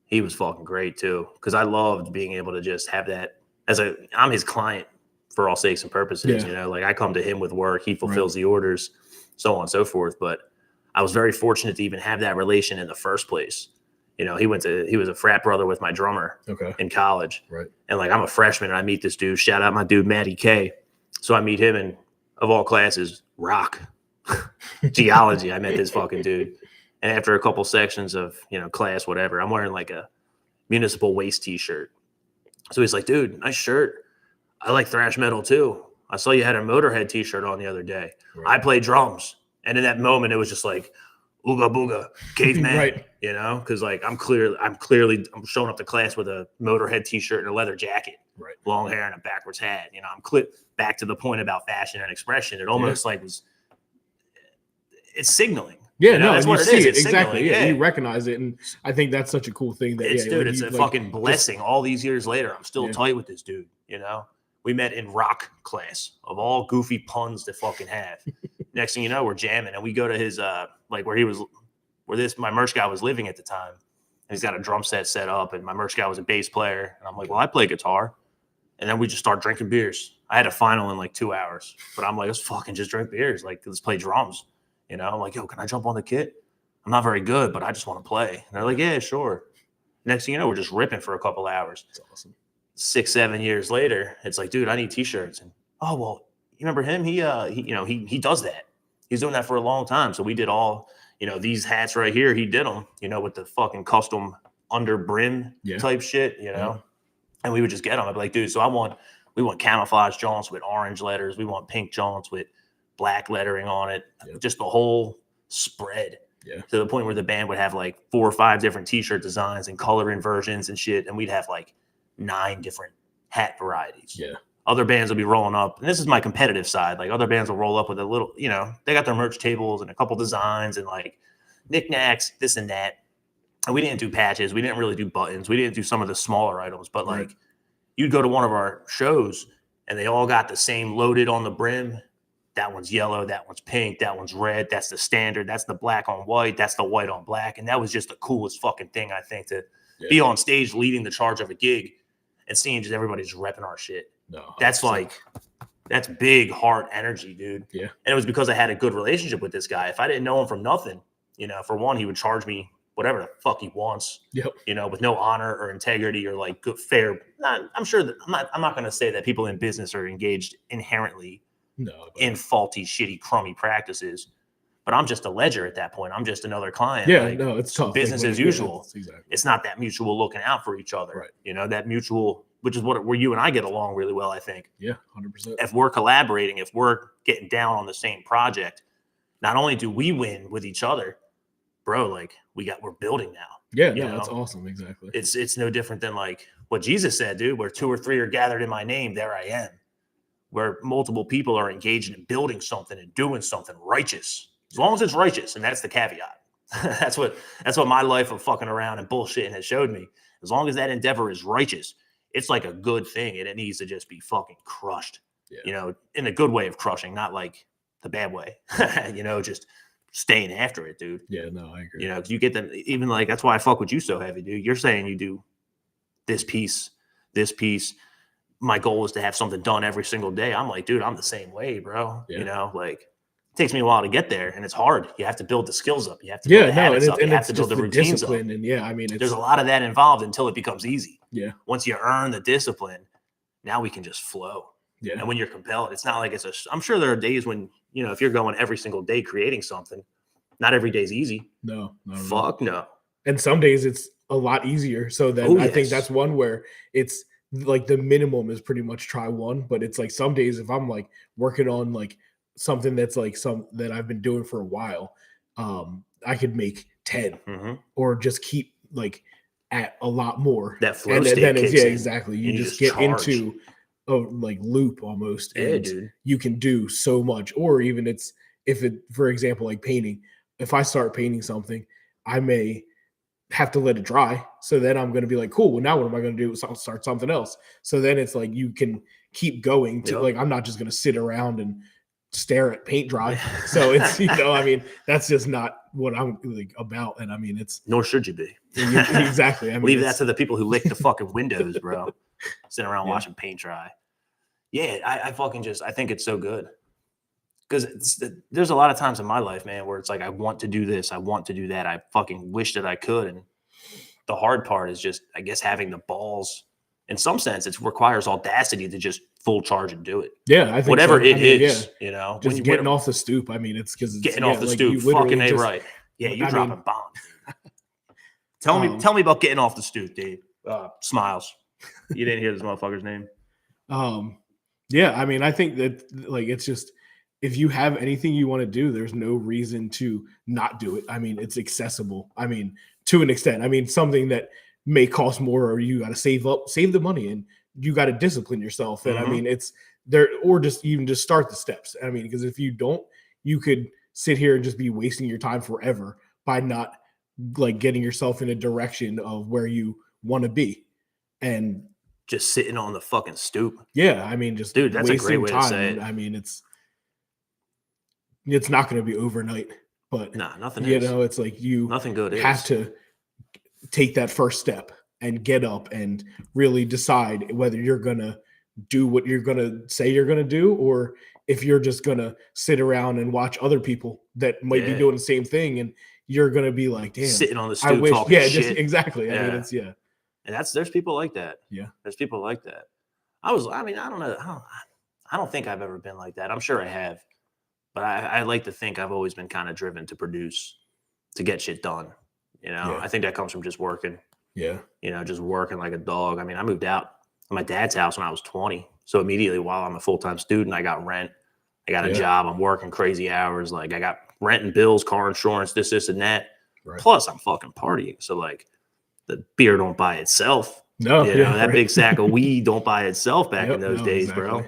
He was fucking great too. Cause I loved being able to just have that I'm his client for all sakes and purposes, you know, like I come to him with work, he fulfills the orders, so on and so forth. But I was very fortunate to even have that relation in the first place. You know, he was a frat brother with my drummer in college. Right. And like, I'm a freshman and I meet this dude, shout out my dude, Matty K. So I meet him in, of all classes, rock, geology. I met this fucking dude. And after a couple sections of, you know, class, whatever, I'm wearing like a municipal waste t-shirt. So he's like, dude, nice shirt. I like thrash metal too. I saw you had a Motorhead t-shirt on the other day. Right. I play drums. And in that moment, it was just like, ooga booga, caveman, you know? Because like I'm clearly showing up to class with a Motorhead t-shirt and a leather jacket, long hair and a backwards hat. You know, I'm back to the point about fashion and expression. It almost like it's signaling. Yeah, you know, no, that's what it is. Exactly. Yeah, you recognize it, and I think that's such a cool thing. That it's a fucking blessing. All these years later, I'm still tight with this dude. You know, we met in rock class of all goofy puns to fucking have. Next thing you know, we're jamming, and we go to his like my merch guy was living at the time. And he's got a drum set up, and my merch guy was a bass player, and I'm like, well, I play guitar, and then we just start drinking beers. I had a final in like 2 hours, but I'm like, let's fucking just drink beers, like let's play drums. You know, I'm like, yo, can I jump on the kit? I'm not very good, but I just want to play. And they're like, yeah, sure. Next thing you know, we're just ripping for a couple hours. That's awesome. 6-7 years later, it's like, dude, I need t-shirts. And oh, well, you remember him? He does that. He's doing that for a long time. So we did all, you know, these hats right here. He did them, you know, with the fucking custom under brim type shit, you know. And we would just get them. I'd be like, dude, so we want camouflage jaunts with orange letters. We want pink jaunts with black lettering on it, just the whole spread to the point where the band would have like 4 or 5 different t-shirt designs and color inversions and shit. And we'd have like 9 different hat varieties. Yeah. Other bands will be rolling up. And this is my competitive side. Like other bands will roll up with a little, you know, they got their merch tables and a couple designs and like knickknacks, this and that. And we didn't do patches. We didn't really do buttons. We didn't do some of the smaller items, but like you'd go to one of our shows and they all got the same loaded on the brim. That one's yellow, that one's pink, that one's red, that's the standard, that's the black on white, that's the white on black. And that was just the coolest fucking thing, I think, to be on stage leading the charge of a gig and seeing just everybody just repping our shit. No, that's big heart energy, dude. Yeah. And it was because I had a good relationship with this guy. If I didn't know him from nothing, you know, for one, he would charge me whatever the fuck he wants, you know, with no honor or integrity or like good, fair. I'm sure that I'm not going to say that people in business are engaged inherently in faulty, shitty, crummy practices. But I'm just a ledger at that point. I'm just another client. Yeah, like, no, it's tough. Business as usual. Exactly. It's not that mutual looking out for each other. Right. You know, that mutual, which is where you and I get along really well, I think. Yeah, 100%. If we're collaborating, if we're getting down on the same project, not only do we win with each other, bro, like we're building now. Yeah, no, that's awesome. Exactly. It's no different than like what Jesus said, dude, where 2 or 3 are gathered in my name, there I am. Where multiple people are engaged in building something and doing something righteous, as long as it's righteous. And that's the caveat. that's what my life of fucking around and bullshitting has showed me. As long as that endeavor is righteous, it's like a good thing. And it needs to just be fucking crushed, you know, in a good way of crushing, not like the bad way, you know, just staying after it, dude. Yeah, no, I agree. You know, 'cause you get them even like that's why I fuck with you so heavy, dude. You're saying you do this piece, this piece. My goal is to have something done every single day. I'm like, dude, I'm the same way, bro. Yeah. You know, like it takes me a while to get there, and it's hard. You have to build the skills up. You have to build the habits up. You have to build the routines up. And yeah, I mean, There's a lot of that involved until it becomes easy. Yeah. Once you earn the discipline, now we can just flow. Yeah. And when you're compelled, it's not like I'm sure there are days when, you know, if you're going every single day creating something, not every day's easy. No. Fuck no. And some days it's a lot easier. So then I think that's one where it's like the minimum is pretty much try one, but it's like some days if I'm like working on like something that's like some that I've been doing for a while, I could make 10 or just keep like at a lot more. That flow and state then kicks in. in. Exactly. You You just just get charge. into a like loop almost. Yeah, And dude. you can do so much. Or even if it, for example, like painting, if I start painting something, I may have to let it dry. So then I'm going to be like, cool. Well, now what am I going to do? So I'll start something else. So then it's like you can keep going to like, I'm not just going to sit around and stare at paint dry. So it's, you know, I mean, that's just not what I'm like about. And I mean, it's nor should you be. Exactly. I mean, leave that to the people who lick the fucking windows, bro. Sitting around watching paint dry. Yeah, I fucking I think it's so good. Because there's a lot of times in my life, man, where it's like, I want to do this. I want to do that. I fucking wish that I could. And the hard part is just, I guess, having the balls. In some sense, it requires audacity to just full charge and do it. Yeah, I think whatever so. it is, you know. Just getting off the stoop. I mean, it's because getting off the stoop. Fucking A right. Yeah, you're dropping bombs. Tell me about getting off the stoop, Dave. Smilez. You didn't hear this motherfucker's name. Yeah, I mean, I think that like it's just if you have anything you want to do, there's no reason to not do it. I mean, it's accessible. I mean, to an extent. I mean, something that may cost more, or you got to save the money, and you got to discipline yourself. And I mean, it's there, or just start the steps. I mean, because if you don't, you could sit here and just be wasting your time forever by not like getting yourself in a direction of where you want to be. And just sitting on the fucking stoop. Yeah, I mean, just dude, that's a great way to say it. I mean, it's not going to be overnight, but nothing. You know, it's like nothing good have to take that first step and get up and really decide whether you're going to do what you're going to say you're going to do, or if you're just going to sit around and watch other people that might be doing the same thing, and you're going to be like, damn, sitting on the stoop talking shit. Just exactly. I mean, it's and there's people like that. Yeah, there's people like that. I don't know. I don't think I've ever been like that. I'm sure I have, but I like to think I've always been kind of driven to produce, to get shit done. You know, I think that comes from just working. Yeah. You know, just working like a dog. I mean, I moved out of my dad's house when I was 20. So immediately while I'm a full-time student, I got rent. I got a job. I'm working crazy hours. Like I got rent and bills, car insurance, this and that. Right. Plus I'm fucking partying. So like the beer don't buy itself. No, you know, that big sack of weed don't buy itself back in those days, bro.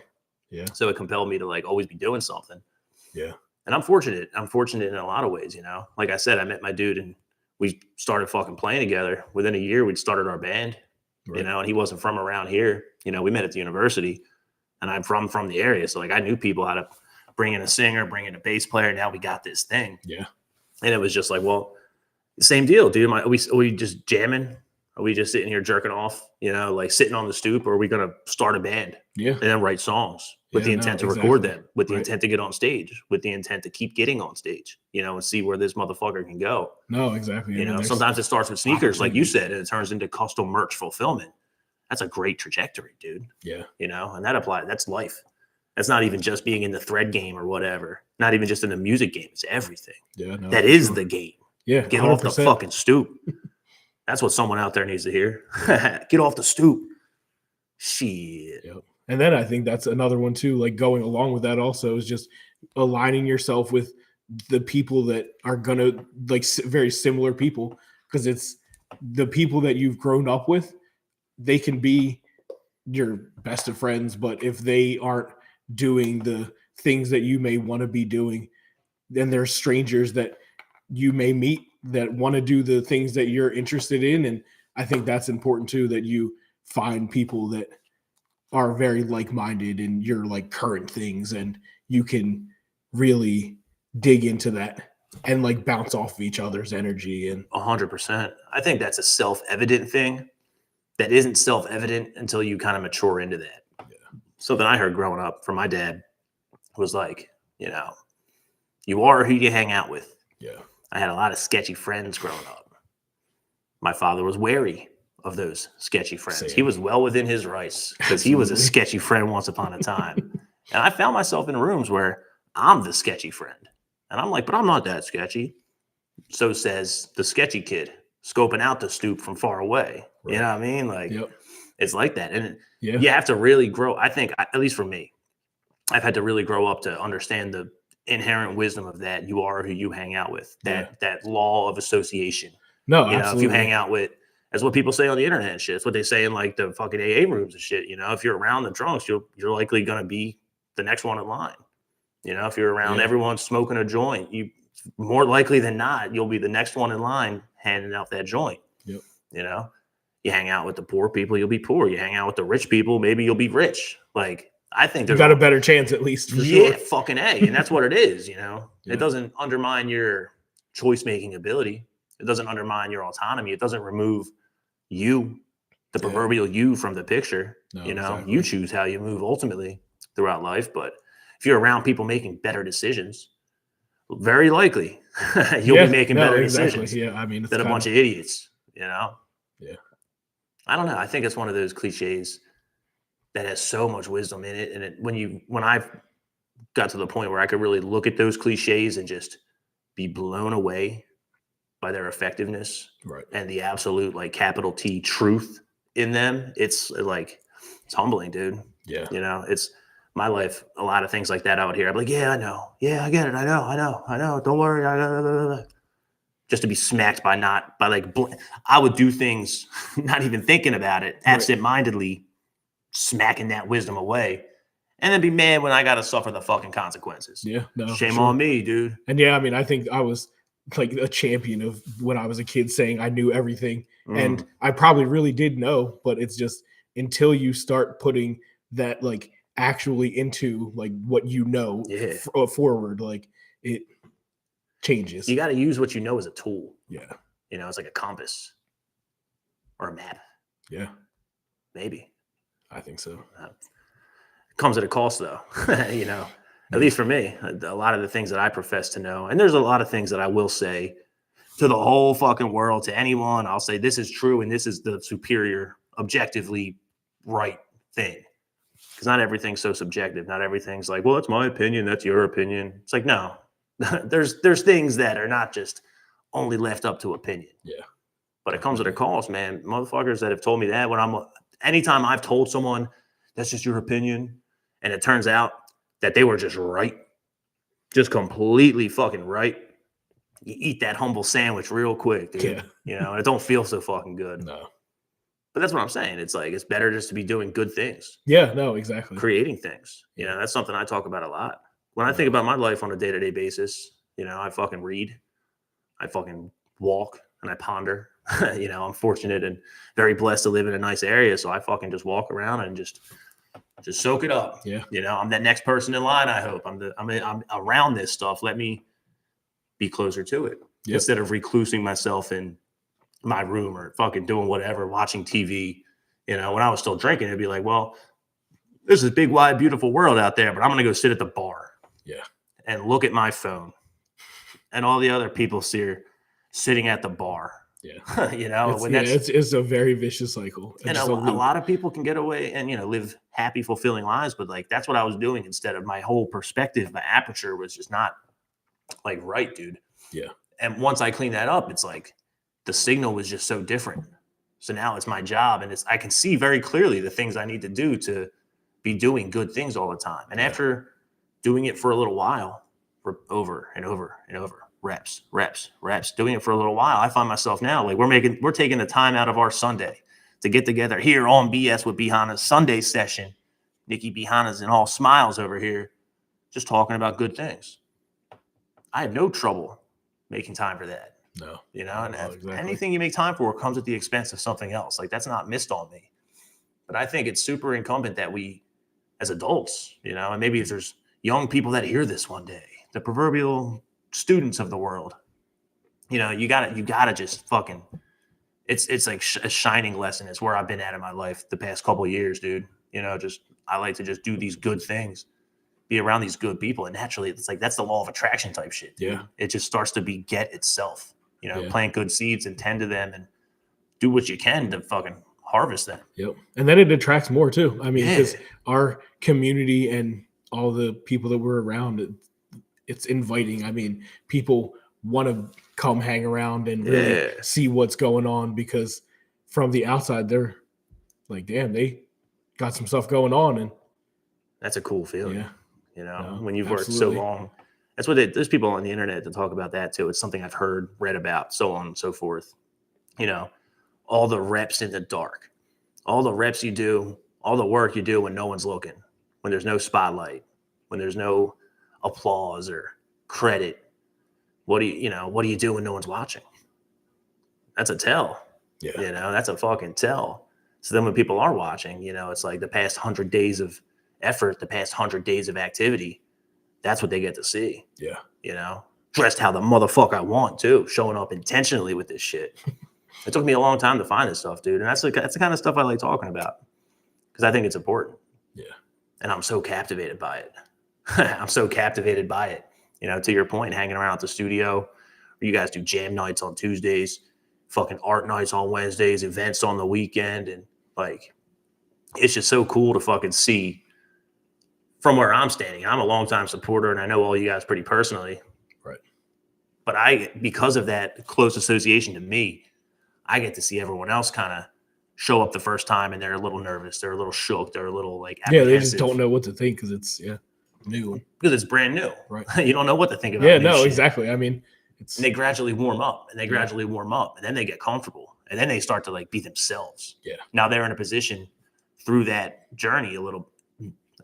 Yeah. So it compelled me to like always be doing something. Yeah. And I'm fortunate. I'm fortunate in a lot of ways, you know. Like I said, I met my dude and we started fucking playing together. Within a year, we'd started our band, you know, and he wasn't from around here. You know, we met at the university and I'm from the area. So like I knew people how to bring in a singer, bring in a bass player. Now we got this thing. Yeah. And it was just like, well, same deal, dude. Are we just jamming? Are we just sitting here jerking off, you know, like sitting on the stoop, or are we going to start a band and then write songs with the intent to record them, with the intent to get on stage, with the intent to keep getting on stage, you know, and see where this motherfucker can go. No, exactly. You know, sometimes it starts with sneakers, like you said, and it turns into custom merch fulfillment. That's a great trajectory, dude. Yeah. You know, and that's life. That's not even just being in the thread game or whatever. Not even just in the music game. It's everything. Yeah. No, that is the game. Yeah. Get off the fucking stoop. That's what someone out there needs to hear. Get off the stoop. Shit. Yep. And then I think that's another one too, like going along with that also is just aligning yourself with the people that are going to like very similar people, because it's the people that you've grown up with. They can be your best of friends, but if they aren't doing the things that you may want to be doing, then there's strangers that you may meet that want to do the things that you're interested in. And I think that's important too, that you find people that are very like-minded in your like current things, and you can really dig into that and like bounce off of each other's energy. And 100%. I think that's a self-evident thing that isn't self-evident until you kind of mature into that. Yeah. Something I heard growing up from my dad was like, you are who you hang out with. Yeah. I had a lot of sketchy friends growing up. My father was wary of those sketchy friends. Same. He was well within his rights because he was a sketchy friend once upon a time. And I found myself in rooms where I'm the sketchy friend. And I'm like, but I'm not that sketchy. So says the sketchy kid, scoping out the stoop from far away. Right. You know what I mean? Like, It's like that. And you have to really grow. I think, at least for me, I've had to really grow up to understand the inherent wisdom of that. You are who you hang out with. That law of association. No, absolutely. If you hang out with, that's what people say on the internet and shit. It's what they say in like the fucking AA rooms and shit. If you're around the drunks, you're likely gonna be the next one in line. If you're around everyone smoking a joint, you more likely than not, you'll be the next one in line handing out that joint. Yep. You hang out with the poor people, you'll be poor. You hang out with the rich people, maybe you'll be rich. Like, I think you got a better chance at least. For sure. Yeah, fucking A. And that's what it is, It doesn't undermine your choice-making ability. It doesn't undermine your autonomy. It doesn't remove you, the proverbial you, from the picture. No, exactly. You choose how you move ultimately throughout life. But if you're around people making better decisions, very likely you'll be making better decisions than a bunch of idiots, Yeah. I don't know. I think it's one of those cliches that has so much wisdom in it. And when I got to the point where I could really look at those cliches and just be blown away by their effectiveness and the absolute like capital T truth in them, it's humbling, dude. Yeah. It's my life. A lot of things like that out here. I'm like, yeah, I know. Yeah, I get it. I know. Don't worry. Just to be smacked I would do things not even thinking about it, absent-mindedly smacking that wisdom away, and then be mad when I got to suffer the fucking consequences. Yeah. No, shame on me, dude. And I think I was like a champion of when I was a kid saying I knew everything. And I probably really did know, but it's just until you start putting that like actually into like what forward, like it changes. You got to use what you know as a tool. Yeah. It's like a compass or a map. Yeah. Maybe. I think so. It comes at a cost though, At least for me, a lot of the things that I profess to know, and there's a lot of things that I will say to the whole fucking world, to anyone. I'll say this is true and this is the superior, objectively right thing. Because not everything's so subjective. Not everything's like, well, that's my opinion, that's your opinion. It's like, no, there's things that are not just only left up to opinion. Yeah. But it comes at a cost, man. Motherfuckers that have told me that anytime I've told someone that's just your opinion, and it turns out that they were just right, just completely fucking right, you eat that humble sandwich real quick, dude. Yeah. And it don't feel so fucking good. No. But that's what I'm saying. It's like, it's better just to be doing good things. Yeah, no, exactly. Creating things. That's something I talk about a lot. When I think about my life on a day-to-day basis, I fucking read, I fucking walk, and I ponder. I'm fortunate and very blessed to live in a nice area, so I fucking just walk around and just soak it up. Yeah. I'm that next person in line. I hope I'm around this stuff. Let me be closer to it instead of reclusing myself in my room or fucking doing whatever, watching TV. When I was still drinking, it'd be like, well, there's this big, wide, beautiful world out there, but I'm going to go sit at the bar. Yeah. And look at my phone and all the other people sitting at the bar. Yeah. It's a very vicious cycle. And a lot of people can get away and, live happy, fulfilling lives. But like, that's what I was doing instead of my whole perspective. My aperture was just not like right, dude. Yeah. And once I cleaned that up, it's like the signal was just so different. So now it's my job and I can see very clearly the things I need to do to be doing good things all the time. And after doing it for a little while, over and over and over, reps, doing it for a little while, I find myself now, like we're taking the time out of our Sunday to get together here on BS with Bihana's Sunday session. Nikki Bihana's and all smiles over here, just talking about good things. I had no trouble making time for that. No. Exactly. Anything you make time for comes at the expense of something else. Like, that's not missed on me. But I think it's super incumbent that we, as adults, and maybe if there's young people that hear this one day, the proverbial students of the world, you know, you gotta just fucking. It's like a shining lesson. It's where I've been at in my life the past couple of years, dude. You know, just I like to just do these good things, be around these good people, and naturally, it's like that's the law of attraction type shit. Dude. Yeah, it just starts to beget itself. You know, Yeah. plant good seeds and tend to them, and do what you can to fucking harvest them. Yep. And then it attracts more too. I mean, because Yeah. our community and all the people that we're around, it's inviting. I mean, people want to come hang around and really Yeah. see what's going on, because from the outside, they're like, damn, they got some stuff going on. And That's a cool feeling. yeah, You know, No, when you've worked absolutely. so long. That's what there's people on the internet that talk about that too. It's something I've heard, read about, so on and so forth. You know, all the reps in the dark, all the reps you do, all the work you do when no one's looking, when there's no spotlight, when there's no applause or credit. What do you do when no one's watching? That's a tell. Yeah. You know, that's a fucking tell. So then when people are watching, you know, it's like the past 100 days of effort, the past 100 days of activity. That's what they get to see. Yeah. You know, dressed how the motherfucker I want too, showing up intentionally with this shit. It took me a long time to find this stuff, dude. And that's the kind of stuff I like talking about because I think it's important. Yeah. And I'm so captivated by it. I'm so captivated by it. You know, to your point, hanging around at the studio, where you guys do jam nights on Tuesdays, fucking art nights on Wednesdays, events on the weekend. And like, it's just so cool to fucking see from where I'm standing. I'm a longtime supporter and I know all you guys pretty personally. Right. But because of that close association to me, I get to see everyone else kind of show up the first time and they're a little nervous. They're a little shook. They're a little like apprehensive. Yeah, they just don't know what to think because it's new. Because it's brand new. Right. You don't know what to think about. Yeah, new no, shit. Exactly. I mean, and they gradually warm up and then they get comfortable and then they start to like be themselves. Yeah. Now they're in a position through that journey a little.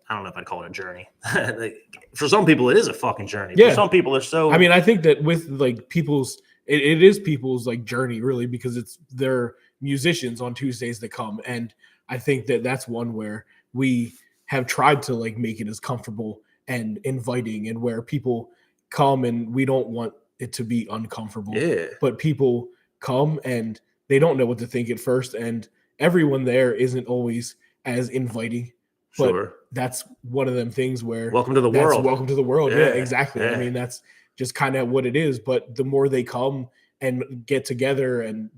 I don't know if I'd call it a journey. Like, for some people, it is a fucking journey. Yeah. For some people, it's so. I mean, I think that with like people's, it is people's like journey really, because it's their musicians on Tuesdays that come. And I think that that's one where we have tried to like make it as comfortable and inviting, and where people come and we don't want it to be uncomfortable. Yeah. But people come and they don't know what to think at first. And everyone there isn't always as inviting. But Sure. that's one of them things where Welcome to the world. Welcome to the world. Yeah, exactly. Yeah. I mean, that's just kind of what it is. But the more they come and get together, and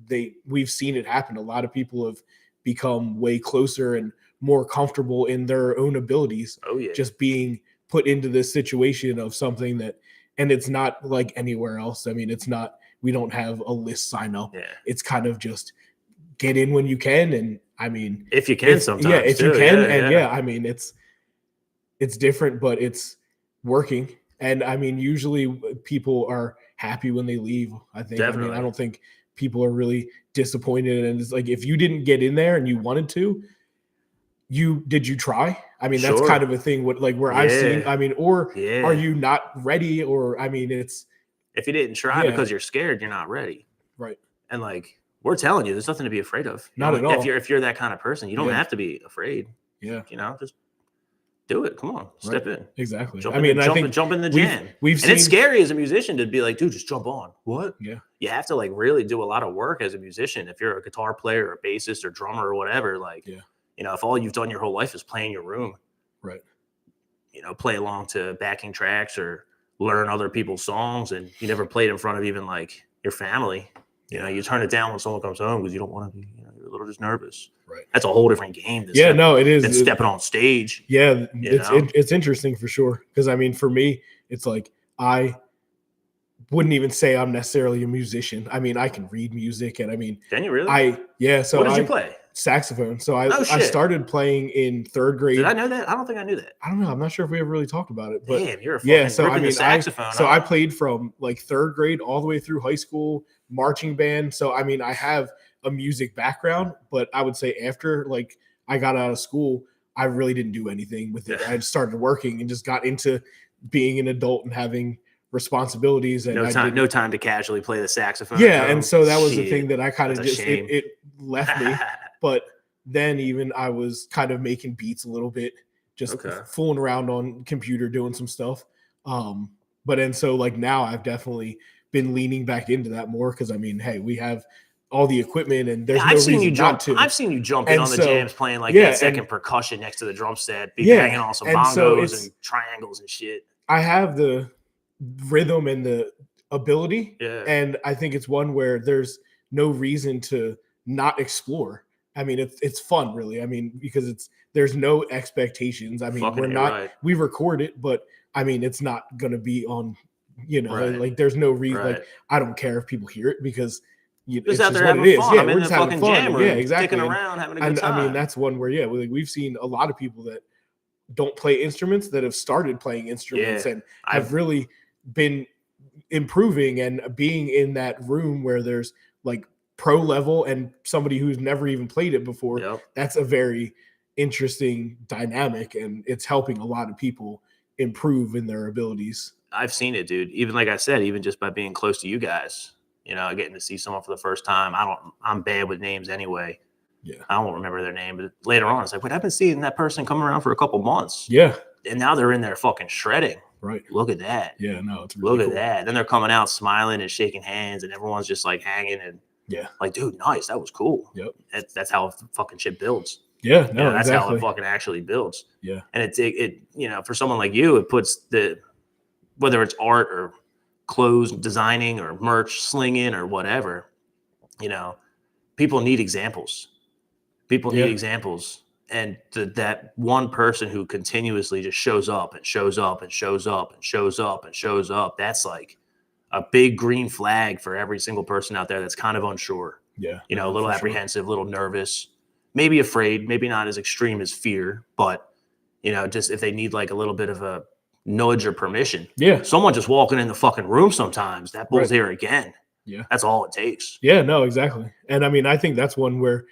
we've seen it happen. A lot of people have become way closer and more comfortable in their own abilities. Oh yeah. Just being put into this situation of something that, and it's not like anywhere else. I mean, it's not, we don't have a list sign up. Yeah. It's kind of just get in when you can. And I mean, if you can sometimes. Yeah, if too. you can. Yeah, And yeah. I mean, it's different, but it's working. And I mean, usually people are happy when they leave. I think. Definitely. I mean, I don't think people are really disappointed. And it's like, if you didn't get in there and you wanted to, did you try? I mean, that's Sure. kind of a thing. Where I've seen. Yeah. I mean, or Yeah. are you not ready? Or I mean, it's If you didn't try Yeah. because you're scared, you're not ready. right. And like we're telling you, there's nothing to be afraid of. You Not know, at all. If you're that kind of person, you don't Yeah. have to be afraid. Yeah, You know, just do it. Come on, step in. exactly. Jump I in mean, the, I jump, think jump in the we've- jam. we've and it's seen- scary as a musician to be like, dude, just jump on. What? Yeah. You have to like really do a lot of work as a musician. If you're a guitar player or bassist or drummer or whatever, like, Yeah. you know, if all you've done your whole life is play in your room, Right. you know, play along to backing tracks or learn other people's songs, and you never played in front of even like your family, you know, you turn it down when someone comes home because you don't want to be, you know, you're a little just nervous. Right. That's a whole different game. Yeah, no, it is. Than stepping on stage. Yeah, You know? it's interesting for sure. Because I mean, for me, it's like I wouldn't even say I'm necessarily a musician. I mean, I can read music, and I mean, Can you really? So what did you play? Saxophone. So Oh, I shit. started playing in third grade. Did I know that? I don't think I knew that. I don't know. I'm not sure if we ever really talked about it, but Damn, you're a fucking yeah. So I ripping mean, the saxophone. I played from like third grade all the way through high school, marching band. So I mean, I have a music background, but I would say after like I got out of school, I really didn't do anything with it. Yeah. I just started working and just got into being an adult and having responsibilities. And no time to casually play the saxophone. Yeah, bro. and so that was the Shit. thing that I kind of That's a just shame. it left me. But then even I was kind of making beats a little bit, just Okay. fooling around on computer doing some stuff. But and so like now I've definitely been leaning back into that more because I mean, hey, we have all the equipment and there's no reason not to. I've seen you jump in And on the so, jams playing like yeah, that second and percussion next to the drum set, be Yeah, banging on some and so bongos and triangles and shit. I have the rhythm and the ability, Yeah. and I think it's one where there's no reason to not explore. I mean, it's fun, really. I mean, because there's no expectations. I mean, Fucking we're A, not right. we record it, but I mean, it's not gonna be on, Right. like there's no reason. Right. Like I don't care if people hear it because Just out it's there just what having it is. fun. Yeah, I'm we're in just the having fucking fun. jam And room, yeah, exactly. sticking around, having a good And time. I mean, that's one where we've seen a lot of people that don't play instruments that have started playing instruments and have really been improving and being in that room where there's like pro level and somebody who's never even played it before. Yep. That's a very interesting dynamic, and it's helping a lot of people improve in their abilities. I've seen it, dude. Even like I said, even just by being close to you guys, getting to see someone for the first time. I'm bad with names anyway. Yeah. I don't remember their name, but later on, it's like, wait, I've been seeing that person come around for a couple months. Yeah. And now they're in there fucking shredding. Right. Look at that. Yeah, no, it's really Look cool. at that. Then they're coming out smiling and shaking hands, and everyone's just like hanging and like, dude, nice. That was cool. Yep. That's how fucking shit builds. Yeah, no, that's exactly. how it fucking actually builds. Yeah. And it for someone like you, it puts whether it's art or clothes designing or merch slinging or whatever, people need examples. People need examples. And that one person who continuously just shows up and shows up and shows up and shows up and shows up, that's like a big green flag for every single person out there that's kind of unsure. Yeah. A little apprehensive, a little nervous, maybe afraid, maybe not as extreme as fear, but, just if they need like a little bit of a nudge or permission. Yeah. Someone just walking in the fucking room sometimes, that bull's here again. Yeah. That's all it takes. Yeah, no, exactly. And I mean, I think that's one where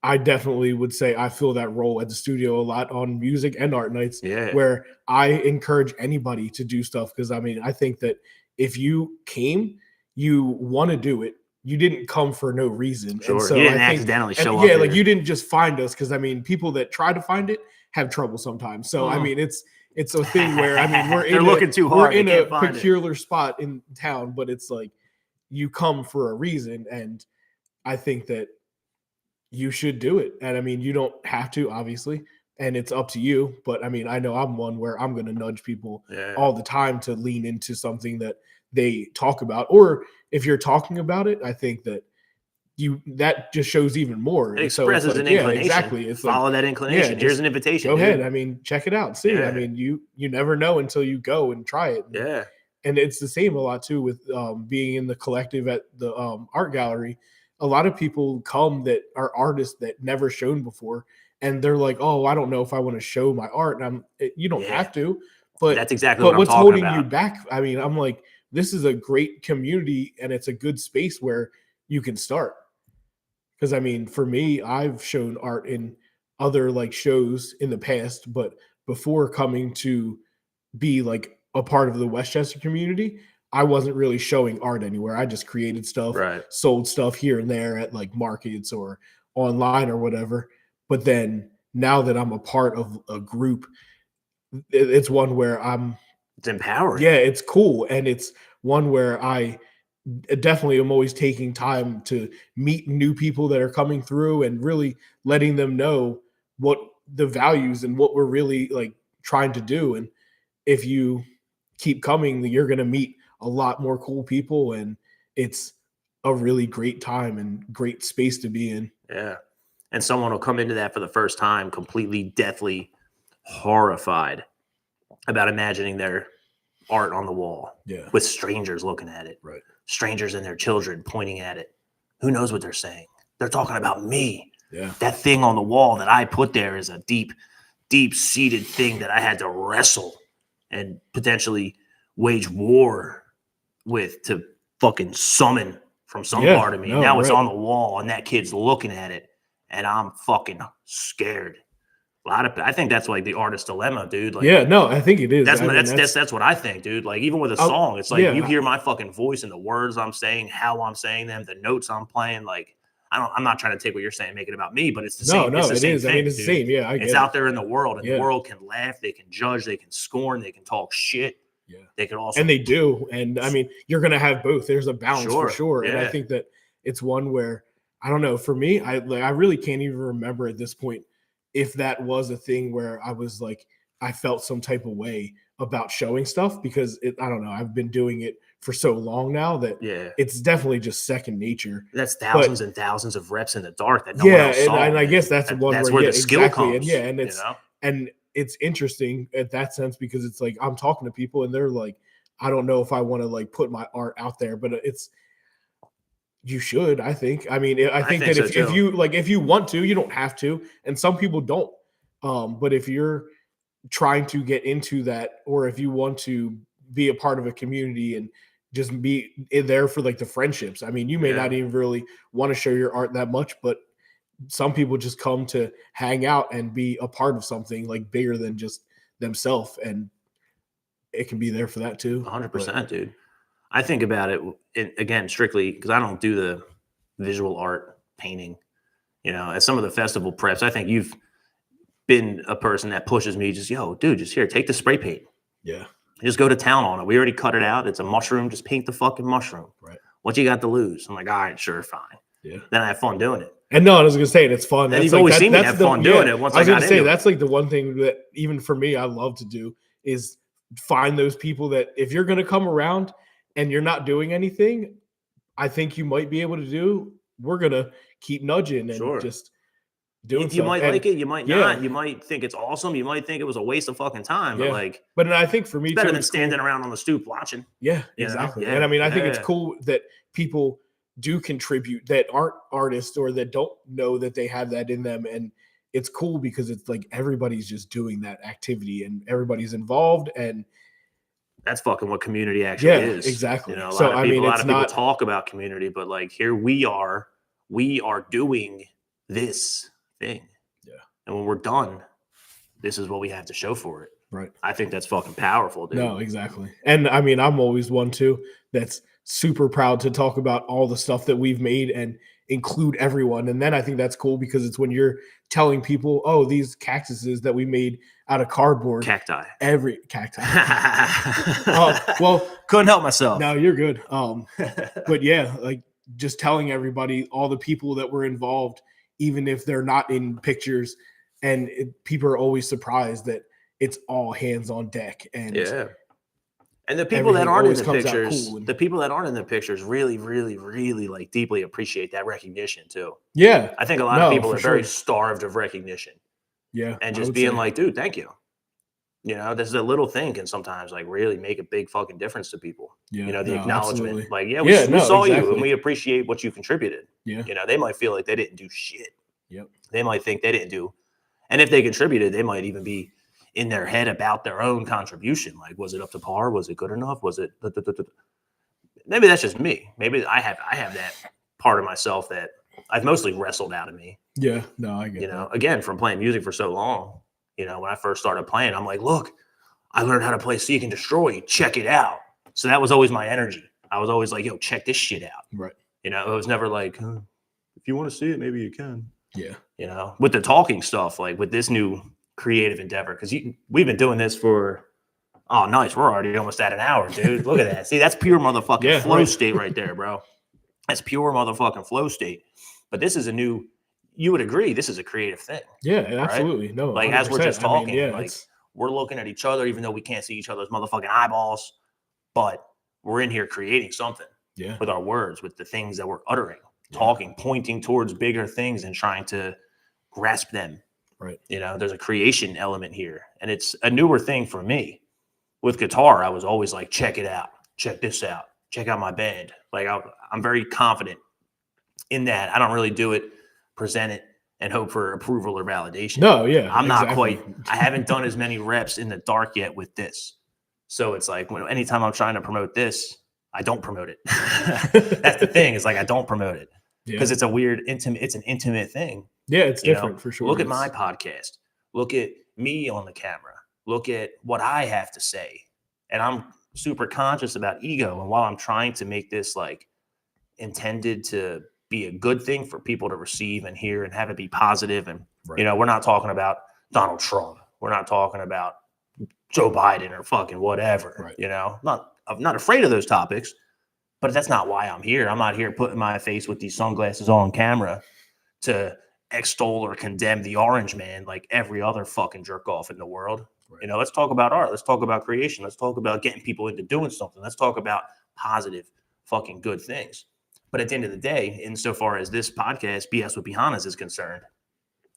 I definitely would say I feel that role at the studio a lot on music and art nights, where I encourage anybody to do stuff. Because I mean, I think that if you came, you want to do it. You didn't come for no reason. Sure. And so you didn't accidentally show up. Yeah, like you didn't just find us. Because I mean, people that try to find it have trouble sometimes. So I mean, it's a thing where I mean, they're looking too hard. We're in a peculiar spot in town, but it's like you come for a reason, and I think that you should do it. And I mean, you don't have to, obviously, and it's up to you. But I mean, I know I'm one where I'm going to nudge people all the time to lean into something that they talk about. Or if you're talking about it, I think that that just shows even more. It expresses an inclination. Exactly. It's follow that inclination. Yeah, here's an invitation. Go ahead. I mean, check it out. See, I mean, you never know until you go and try it. Yeah. And it's the same a lot too with being in the collective at the art gallery. A lot of people come that are artists that never shown before, and they're like, "Oh, I don't know if I want to show my art." And you don't have to, but that's exactly what I'm what's talking holding about. you back? I mean, I'm like, this is a great community, and it's a good space where you can start. Because I mean, for me, I've shown art in other like shows in the past, but before coming to be like a part of the Westchester community, I wasn't really showing art anywhere. I just created stuff, sold stuff here and there at like markets or online or whatever. But then now that I'm a part of a group, it's one where it's empowering. Yeah, it's cool. And it's one where I definitely am always taking time to meet new people that are coming through and really letting them know what the values and what we're really like trying to do. And if you keep coming, you're going to meet a lot more cool people, and it's a really great time and great space to be in. Yeah. And someone will come into that for the first time completely deathly horrified about imagining their art on the wall with strangers looking at it. Right. Strangers and their children pointing at it. Who knows what they're saying? They're talking about me. Yeah. That thing on the wall that I put there is a deep, deep-seated thing that I had to wrestle and potentially wage war with to fucking summon from some part of me. Now it's on the wall, and that kid's looking at it, and I'm fucking scared. I think that's like the artist dilemma, dude. Like, I think it is. That's what I think, dude. Like, even with a song, it's like you hear my fucking voice and the words I'm saying, how I'm saying them, the notes I'm playing. Like, I'm not trying to take what you're saying, make it about me, but it's the same. No, it is. I mean, it's the same. Yeah, it's out there in the world, and the world can laugh, they can judge, they can scorn, they can talk shit. Yeah. They could also, And they do. And I mean, you're going to have both. There's a balance for sure. Yeah. And I think that it's one where, I don't know, for me, I really can't even remember at this point if that was a thing where I was like, I felt some type of way about showing stuff, because I don't know, I've been doing it for so long now that it's definitely just second nature. That's thousands and thousands of reps in the dark that no one else saw. And I guess that's one that's where the skill comes. And and it's interesting at that sense, because it's like I'm talking to people and they're like, I don't know if I want to like put my art out there, but you should, I think. I mean, I think that if you want to, you don't have to, and some people don't. But if you're trying to get into that, or if you want to be a part of a community and just be in there for like the friendships, I mean, you may not even really want to show your art that much, but some people just come to hang out and be a part of something like bigger than just themselves, and it can be there for that too. 100%, dude. I think about it again strictly because I don't do the visual art painting. At some of the festival preps, I think you've been a person that pushes me. Just dude, just here, take the spray paint. Yeah, just go to town on it. We already cut it out. It's a mushroom. Just paint the fucking mushroom. Right. What you got to lose? I'm like, all right, sure, fine. Yeah. Then I have fun doing it. And no, I was gonna say it's fun. And you've always seen me have fun doing it. Once I got into it, that's like the one thing that even for me, I love to do is find those people that if you're gonna come around and you're not doing anything, I think you might be able to do. We're gonna keep nudging and just doing. You might like it, you might not. You might think it's awesome. You might think it was a waste of fucking time. But I think for me, it's better than standing around on the stoop watching. Yeah, exactly. And I mean, I think it's cool that people do contribute that aren't artists or that don't know that they have that in them, and it's cool because it's like everybody's just doing that activity and everybody's involved, and that's fucking what community actually is. Exactly. A lot of people talk about community, but like here we are doing this thing. Yeah. And when we're done, this is what we have to show for it. Right. I think that's fucking powerful, dude. No, exactly. And I mean, I'm always one too that's super proud to talk about all the stuff that we've made and include everyone. And then I think that's cool because it's when you're telling people, oh, these cactuses that we made out of cardboard. Cacti. Every cacti. Well, couldn't help myself. No, you're good. But yeah, like just telling everybody, all the people that were involved, even if they're not in pictures, and people are always surprised that it's all hands on deck. And and the people that aren't in the pictures, the people that aren't in the pictures really, really, really like deeply appreciate that recognition too. Yeah. I think a lot of people are very starved of recognition. Yeah. And just being like, dude, thank you. This is a little thing can sometimes like really make a big fucking difference to people. Yeah. The acknowledgement. Absolutely. Like, we saw you and we appreciate what you contributed. Yeah. They might feel like they didn't do shit. Yep. They might think they didn't do. And if they contributed, they might even be in their head about their own contribution. Like, was it up to par? Was it good enough? Was it? Maybe that's just me. Maybe I have that part of myself that I've mostly wrestled out of me. Yeah, no, I get that. Again, from playing music for so long, when I first started playing, I'm like, look, I learned how to play Seek and Destroy. Check it out. So that was always my energy. I was always like, yo, check this shit out. Right. It was never like, if you want to see it, maybe you can. Yeah. With the talking stuff, like with this new creative endeavor, because we've been doing this for nice. We're already almost at an hour, dude. Look at that. See, that's pure motherfucking flow state right there, bro. That's pure motherfucking flow state. But this is you would agree, this is a creative thing. Yeah, absolutely. Right? No, like 100%. As we're just talking, we're looking at each other, even though we can't see each other's motherfucking eyeballs, but we're in here creating something with our words, with the things that we're uttering, talking, pointing towards bigger things and trying to grasp them. Right. There's a creation element here, and it's a newer thing for me. With guitar, I was always like, check it out, check this out, check out my band. Like I'm very confident in that. I don't really do it, present it, and hope for approval or validation. No, yeah. I'm not quite, I haven't done as many reps in the dark yet with this. So it's like, anytime I'm trying to promote this, I don't promote it. That's the thing. It's like, I don't promote it because it's a weird, it's an intimate thing. Yeah, it's different for sure. Look at my podcast. Look at me on the camera. Look at what I have to say. And I'm super conscious about ego. And while I'm trying to make this like intended to be a good thing for people to receive and hear and have it be positive. And, we're not talking about Donald Trump. We're not talking about Joe Biden or fucking whatever. Right. You know, I'm not afraid of those topics, but that's not why I'm here. I'm not here putting my face with these sunglasses on camera to extol or condemn the orange man like every other fucking jerk off in the world. Right. You know, let's talk about art. Let's talk about creation. Let's talk about getting people into doing something. Let's talk about positive fucking good things. But at the end of the day, insofar as this podcast, BS with Pihanas, is concerned,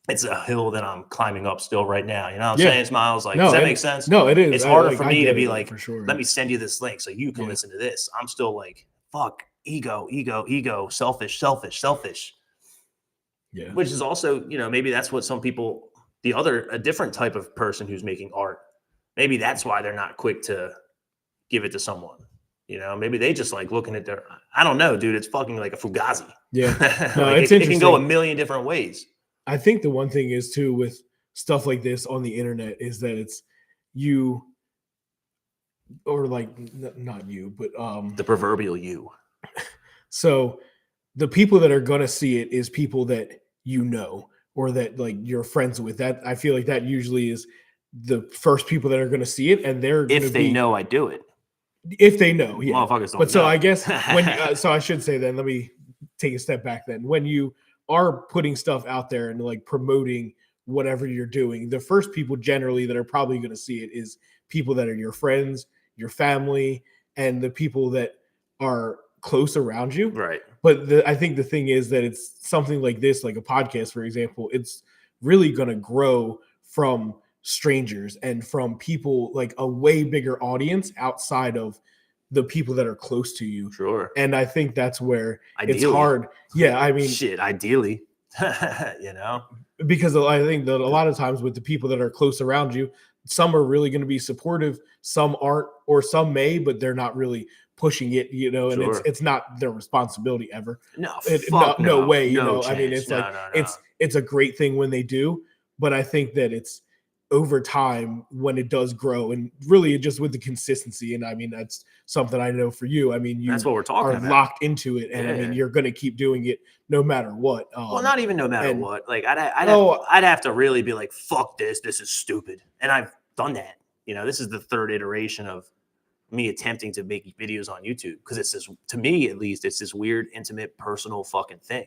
it's a hill that I'm climbing up still right now. You know what I'm saying, Smiles? Like, does that make sense? No, it is. It's harder for me to be like, for sure. let me send you this link so you can listen to this. I'm still like, fuck, ego, selfish. Yeah. Which is also, you know, maybe that's what some people, a different type of person who's making art, maybe that's why they're not quick to give it to someone. You know, maybe they just like looking at I don't know, dude. It's fucking like a Fugazi. Yeah. No, like it's it interesting. can go a million different ways. I think the one thing is too with stuff like this on the internet is that it's you, or like not you, but the proverbial you. So the people that are gonna see it is people that you know or that like you're friends with. That I feel like that usually is the first people that are gonna see it, and they're if they know I do it. If they know, yeah. Motherfuckers don't but so know. I guess when so I should say then, let me take a step back then. When you are putting stuff out there and like promoting whatever you're doing, the first people generally that are probably going to see it is people that are your friends, your family, and the people that are close around you. Right. But I think the thing is that it's something like this, like a podcast, for example, it's really going to grow from strangers and from people, like a way bigger audience outside of the people that are close to you. Sure. And I think that's where ideally. It's hard. Yeah, I mean, shit, ideally. You know, because I think that a lot of times with the people that are close around you, some are really going to be supportive, some aren't, or some may, but they're not really pushing it, you know, and Sure. it's not their responsibility ever. No, no way, you no know. chance. I mean, it's no, like no. it's a great thing when they do, but I think that it's over time when it does grow, and really just with the consistency. And I mean, that's something I know for you. I mean, you that's what we're talking about. Locked into it, and I mean, you're going to keep doing it no matter what. Well, not even no matter what. Like I'd have to really be like, fuck this. This is stupid. And I've done that. You know, this is the third iteration of me attempting to make videos on YouTube, because it's this, to me at least, it's this weird, intimate, personal fucking thing.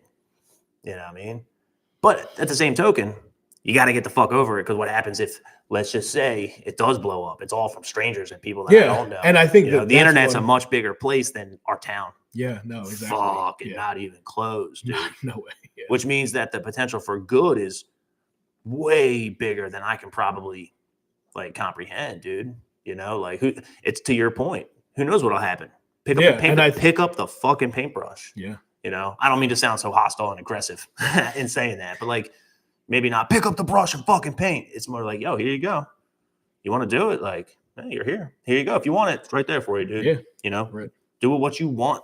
You know what I mean? But at the same token, you got to get the fuck over it, because what happens if, let's just say, it does blow up? It's all from strangers and people that I don't know. And I think the internet's a much bigger place than our town. Yeah, no, exactly. Fucking not even close, dude. No way. Yeah. Which means that the potential for good is way bigger than I can probably like comprehend, dude. You know, like it's to your point. Who knows what'll happen? Pick up the fucking paintbrush. Yeah. You know, I don't mean to sound so hostile and aggressive in saying that, but like, maybe not pick up the brush and fucking paint. It's more like, yo, here you go. You want to do it? Like, hey, you're here. Here you go. If you want it, it's right there for you, dude. Yeah. You know, right. Do it what you want.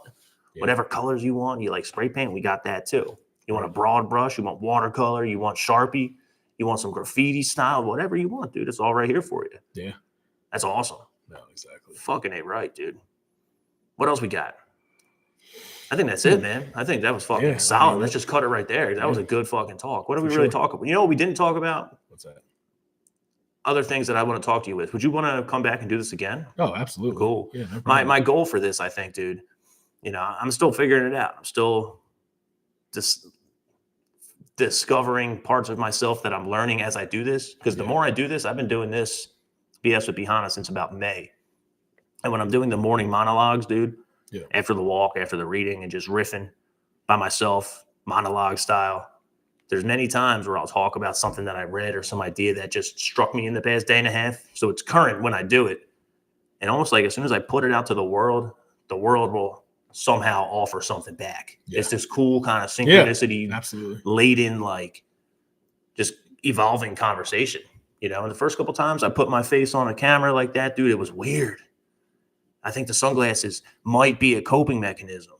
Yeah. Whatever colors you want. You like spray paint? We got that too. You want a broad brush? You want watercolor? You want Sharpie? You want some graffiti style? Whatever you want, dude. It's all right here for you. Yeah. That's awesome. No, exactly. Fucking A right, dude. What else we got? I think that's it, man. I think that was fucking solid. Let's just cut it right there. That was a good fucking talk. What did we really talk about? You know what we didn't talk about? What's that? Other things that I want to talk to you with. Would you want to come back and do this again? Oh, absolutely. Cool. Yeah, no problem. My goal for this, I think, dude, you know, I'm still figuring it out. I'm still just discovering parts of myself that I'm learning as I do this. Because the more I do this, I've been doing this BS with Bihana since about May. And when I'm doing the morning monologues, dude, after the walk, after the reading, and just riffing by myself, monologue style, there's many times where I'll talk about something that I read or some idea that just struck me in the past day and a half. So it's current when I do it. And almost like as soon as I put it out to the world will somehow offer something back. Yeah. It's this cool kind of synchronicity, laden, like just evolving conversation. You know, and the first couple times I put my face on a camera like that, dude, it was weird. I think the sunglasses might be a coping mechanism,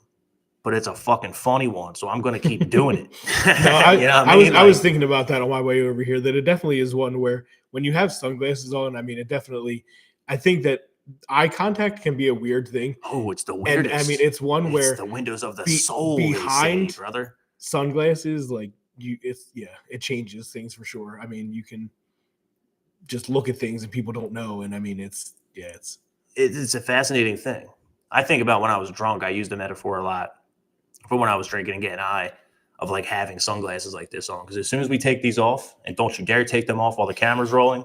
but it's a fucking funny one. So I'm going to keep doing it. I was thinking about that on my way over here, that it definitely is one where when you have sunglasses on, I mean, I think that eye contact can be a weird thing. Oh, it's the weirdest. And I mean, it's one where the windows of the soul behind, they say, brother. Sunglasses, like it changes things for sure. I mean, you can just look at things and people don't know. And I mean, it's a fascinating thing. I think about when I was drunk, I used the metaphor a lot for when I was drinking and getting high of like having sunglasses like this on. Because as soon as we take these off, and don't you dare take them off while the camera's rolling,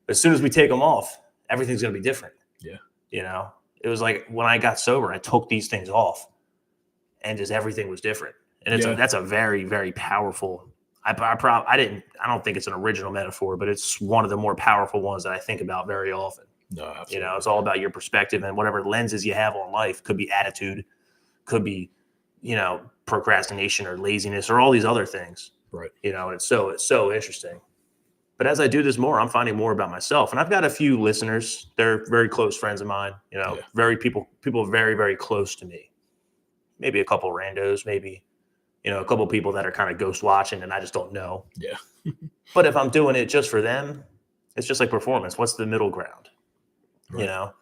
as soon as we take them off, everything's going to be different. Yeah. You know, it was like when I got sober, I took these things off and just everything was different. And that's a very, very powerful. I don't think it's an original metaphor, but it's one of the more powerful ones that I think about very often. No, absolutely. You know, it's all about your perspective and whatever lenses you have on life. Could be attitude, could be, you know, procrastination or laziness or all these other things. Right. You know, it's so interesting. But as I do this more, I'm finding more about myself. And I've got a few listeners. They're very close friends of mine, you know, people very, very close to me. Maybe a couple randos, maybe, you know, a couple people that are kind of ghost watching and I just don't know. Yeah. But if I'm doing it just for them, it's just like performance. What's the middle ground? Right. You know,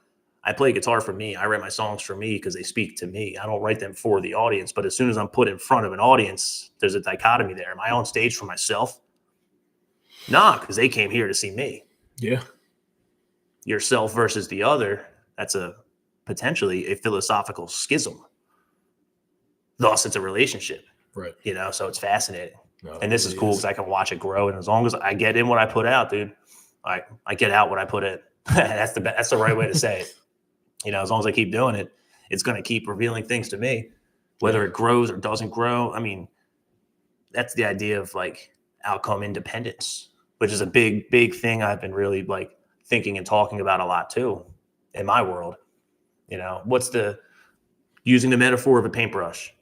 I play guitar for me. I write my songs for me because they speak to me. I don't write them for the audience. But as soon as I'm put in front of an audience, there's a dichotomy there. Am I on stage for myself? Nah, because they came here to see me. Yeah. Yourself versus the other, that's potentially a philosophical schism. Thus, it's a relationship. Right. You know, so it's fascinating. No, and this is cool because I can watch it grow. And as long as I get in what I put out, dude, I get out what I put in. That's the right way to say it. You know, as long as I keep doing it, it's going to keep revealing things to me, whether it grows or doesn't grow. I mean, that's the idea of like outcome independence, which is a big thing I've been really like thinking and talking about a lot too in my world. You know, using the metaphor of a paintbrush.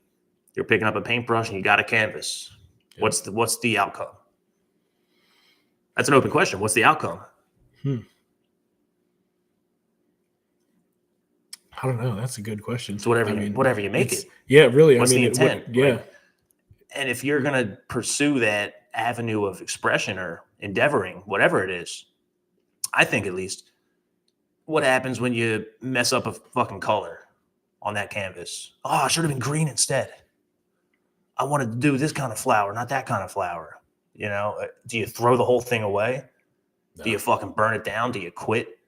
You're picking up a paintbrush and you got a canvas. Yeah. What's the outcome? That's an open question. What's the outcome? I don't know. That's a good question. So whatever you make it. Yeah, really. What's the intent? Yeah. Like, and if you're going to pursue that avenue of expression or endeavoring, whatever it is, I think at least, what happens when you mess up a fucking color on that canvas? Oh, I should have been green instead. I wanted to do this kind of flower, not that kind of flower. You know, do you throw the whole thing away? No. Do you fucking burn it down? Do you quit?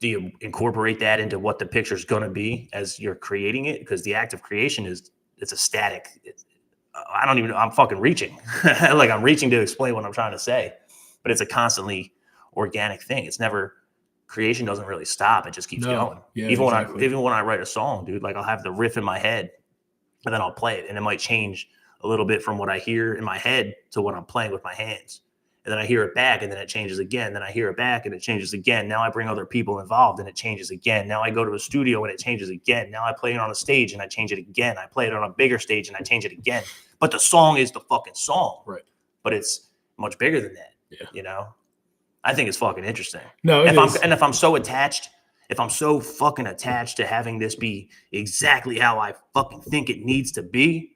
Do you incorporate that into what the picture's going to be as you're creating it? Because the act of creation it's a static. I don't even know. I'm fucking reaching. Like I'm reaching to explain what I'm trying to say. But it's a constantly organic thing. It's never, creation doesn't really stop. It just keeps going. Yeah, even when I write a song, dude, like I'll have the riff in my head and then I'll play it. And it might change a little bit from what I hear in my head to what I'm playing with my hands. And then I hear it back and then it changes again. Then I hear it back and it changes again. Now I bring other people involved and it changes again. Now I go to a studio and it changes again. Now I play it on a stage and I change it again. I play it on a bigger stage and I change it again. But the song is the fucking song. Right. But it's much bigger than that. Yeah. You know? I think it's fucking interesting. No, if I'm so fucking attached to having this be exactly how I fucking think it needs to be,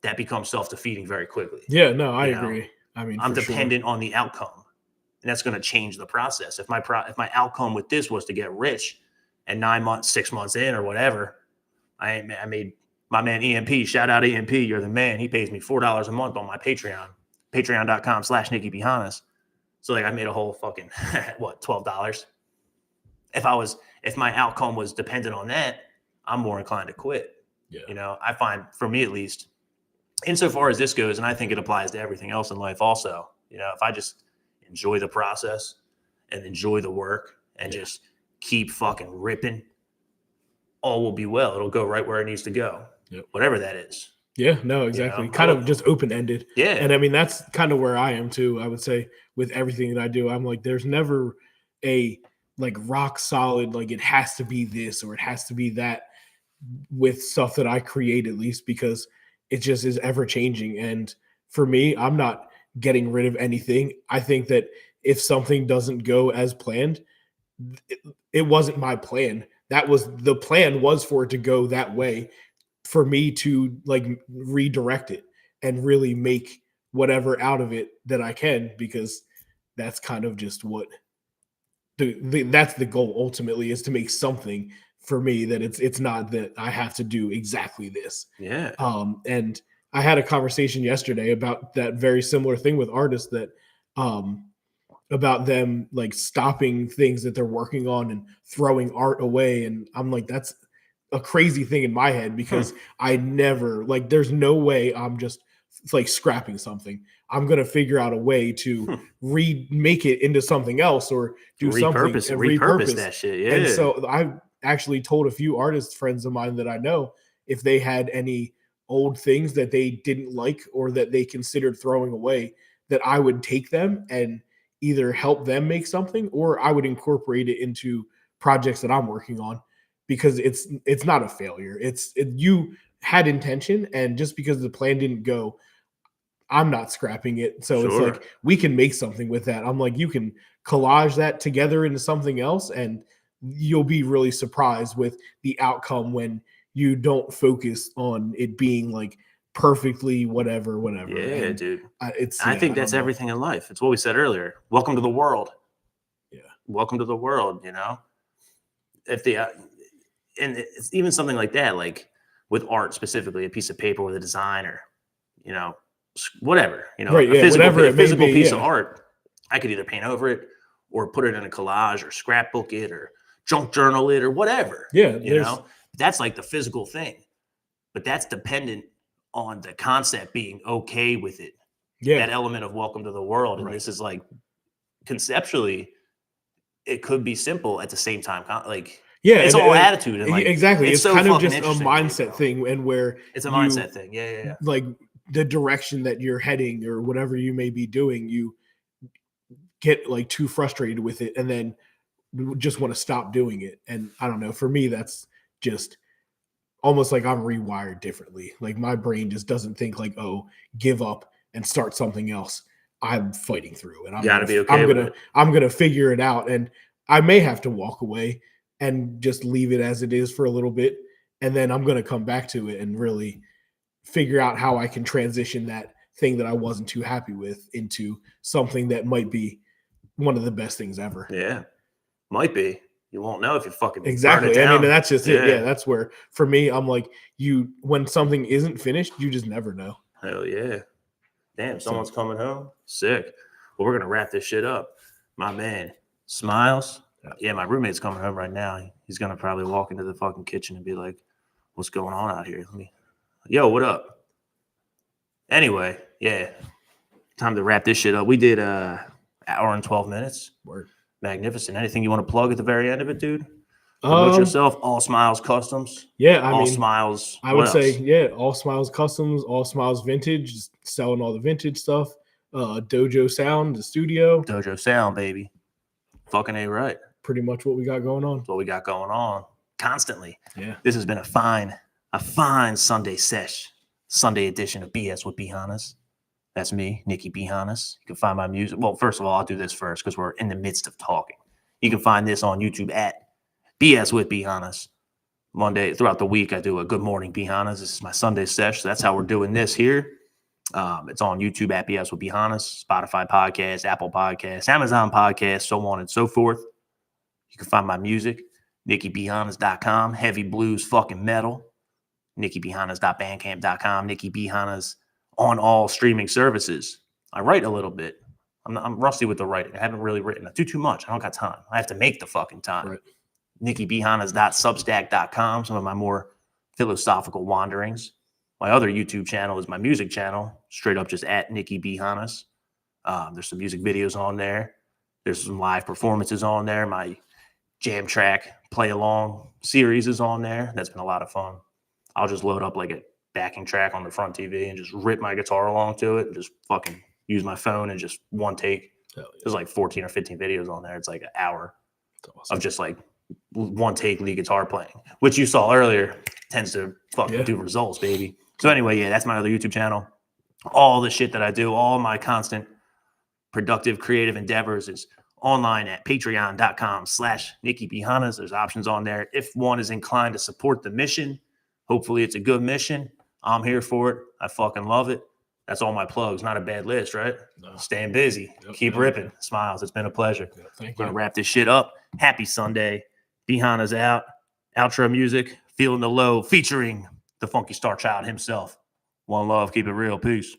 that becomes self-defeating very quickly. Yeah, no, I agree. I mean, I'm dependent on the outcome, and that's going to change the process. If my outcome with this was to get rich, and 9 months, 6 months in, or whatever, I made my man EMP. Shout out EMP, you're the man. He pays me $4 a month on my Patreon, patreon.com/NickyBehanas. So like I made a whole fucking $12. If my outcome was dependent on that, I'm more inclined to quit. Yeah. You know, I find for me at least, insofar as this goes, and I think it applies to everything else in life also, you know, if I just enjoy the process and enjoy the work and just keep fucking ripping, all will be well. It'll go right where it needs to go. Yep. Whatever that is. Yeah, no, exactly. You know? Kind of just open-ended. Yeah. And I mean, that's kind of where I am too. I would say with everything that I do, I'm like, there's never a like rock solid, like it has to be this or it has to be that with stuff that I create, at least, because it just is ever changing. And for me, I'm not getting rid of anything. I think that if something doesn't go as planned, it wasn't my plan. The plan was for it to go that way, for me to like redirect it and really make whatever out of it that I can, because that's kind of just what that's the goal ultimately, is to make something for me that it's not that I have to do exactly this. Yeah. And I had a conversation yesterday about that very similar thing with artists that about them like stopping things that they're working on and throwing art away. And I'm like, that's a crazy thing in my head because I never like there's no way I'm just like scrapping something. I'm gonna figure out a way to remake it into something else or do something and repurpose that shit. Yeah. And so I actually told a few artist friends of mine that I know if they had any old things that they didn't like or that they considered throwing away, that I would take them and either help them make something or I would incorporate it into projects that I'm working on because it's not a failure. You had intention, and just because the plan didn't go, I'm not scrapping it. So it's like we can make something with that. I'm like, you can collage that together into something else, and you'll be really surprised with the outcome when you don't focus on it being like perfectly whatever. Yeah, and dude. I think that's everything in life. It's what we said earlier. Welcome to the world. Yeah. Welcome to the world, you know? If the and it's even something like that, like with art specifically, a piece of paper with a design or, you know, whatever, you know, right, a physical piece of yeah. art, I could either paint over it or put it in a collage or scrapbook it or junk journal it or whatever. Yeah, you know, that's like the physical thing, but that's dependent on the concept being okay with it. Yeah, that element of welcome to the world, and right. this is like conceptually, it could be simple at the same time. Like, yeah, it's all attitude and like exactly. It's so kind of fucking just a interesting to me, mindset bro. thing, and where It's a mindset thing. Yeah. like the direction that you're heading or whatever you may be doing, you get like too frustrated with it and then just want to stop doing it. And I don't know, for me, that's just almost like I'm rewired differently. Like my brain just doesn't think like, oh, give up and start something else. I'm fighting through and I'm gonna figure it out. And I may have to walk away and just leave it as it is for a little bit. And then I'm gonna come back to it and really figure out how I can transition that thing that I wasn't too happy with into something that might be one of the best things ever. Yeah. Might be. You won't know if you fucking Exactly. burn it I down. mean, that's just it. Yeah, that's where for me, I'm like, when something isn't finished, you just never know. Hell yeah. Damn, someone's coming home. Sick. Well, we're gonna wrap this shit up. My man, Smilez. Yeah, my roommate's coming home right now. He's gonna probably walk into the fucking kitchen and be like, "What's going on out here? Yo, what up?" Anyway, yeah, time to wrap this shit up. We did hour and 12 minutes. Word. Magnificent. Anything you want to plug at the very end of it, dude? Promote yourself. All Smilez Customs. Yeah, all Smilez. I would say, yeah, all Smilez Customs, all Smilez Vintage, just selling all the vintage stuff. Dojo Sound, the studio. Dojo Sound, baby. Fucking A right. Pretty much what we got going on. That's what we got going on constantly. Yeah. This has been a fine Sunday sesh. Sunday edition of BS with Behanas. That's me, Nikki Behanas. You can find my music. Well, first of all, I'll do this first because we're in the midst of talking. You can find this on YouTube at BS with Behanas. Monday throughout the week, I do a Good Morning Behanas. This is my Sunday sesh. So that's how we're doing this here. It's on YouTube at BS with Behanas, Spotify podcast, Apple podcasts, Amazon podcasts, so on and so forth. You can find my music, NikkiBehanas.com, heavy blues, fucking metal. NikkiBehanas.bandcamp.com, Nikki Behanas on all streaming services. I write a little bit. I'm rusty with the writing. I haven't really written. I do too much. I don't got time. I have to make the fucking time. Right. NikkiBehanas.substack.com, some of my more philosophical wanderings. My other YouTube channel is my music channel, straight up just at Nikki Behanas. There's some music videos on there. There's some live performances on there. My jam track play along series is on there. That's been a lot of fun. I'll just load up like a backing track on the front TV and just rip my guitar along to it and just fucking use my phone and just one take. Yeah. There's like 14 or 15 videos on there. It's like an hour of just like one take lead guitar playing, which you saw earlier tends to fucking do results, baby. So anyway, yeah, that's my other YouTube channel. All the shit that I do, all my constant productive creative endeavors is online at patreon.com/Nikki Behanas. There's options on there. If one is inclined to support the mission, hopefully it's a good mission. I'm here for it. I fucking love it. That's all my plugs. Not a bad list, right? No. Staying busy. Keep ripping. Smilez. It's been a pleasure. Thank you. We're going to wrap this shit up. Happy Sunday. Behanas out. Outro music. Feeling the Low featuring the Funky Star Child himself. One love. Keep it real. Peace.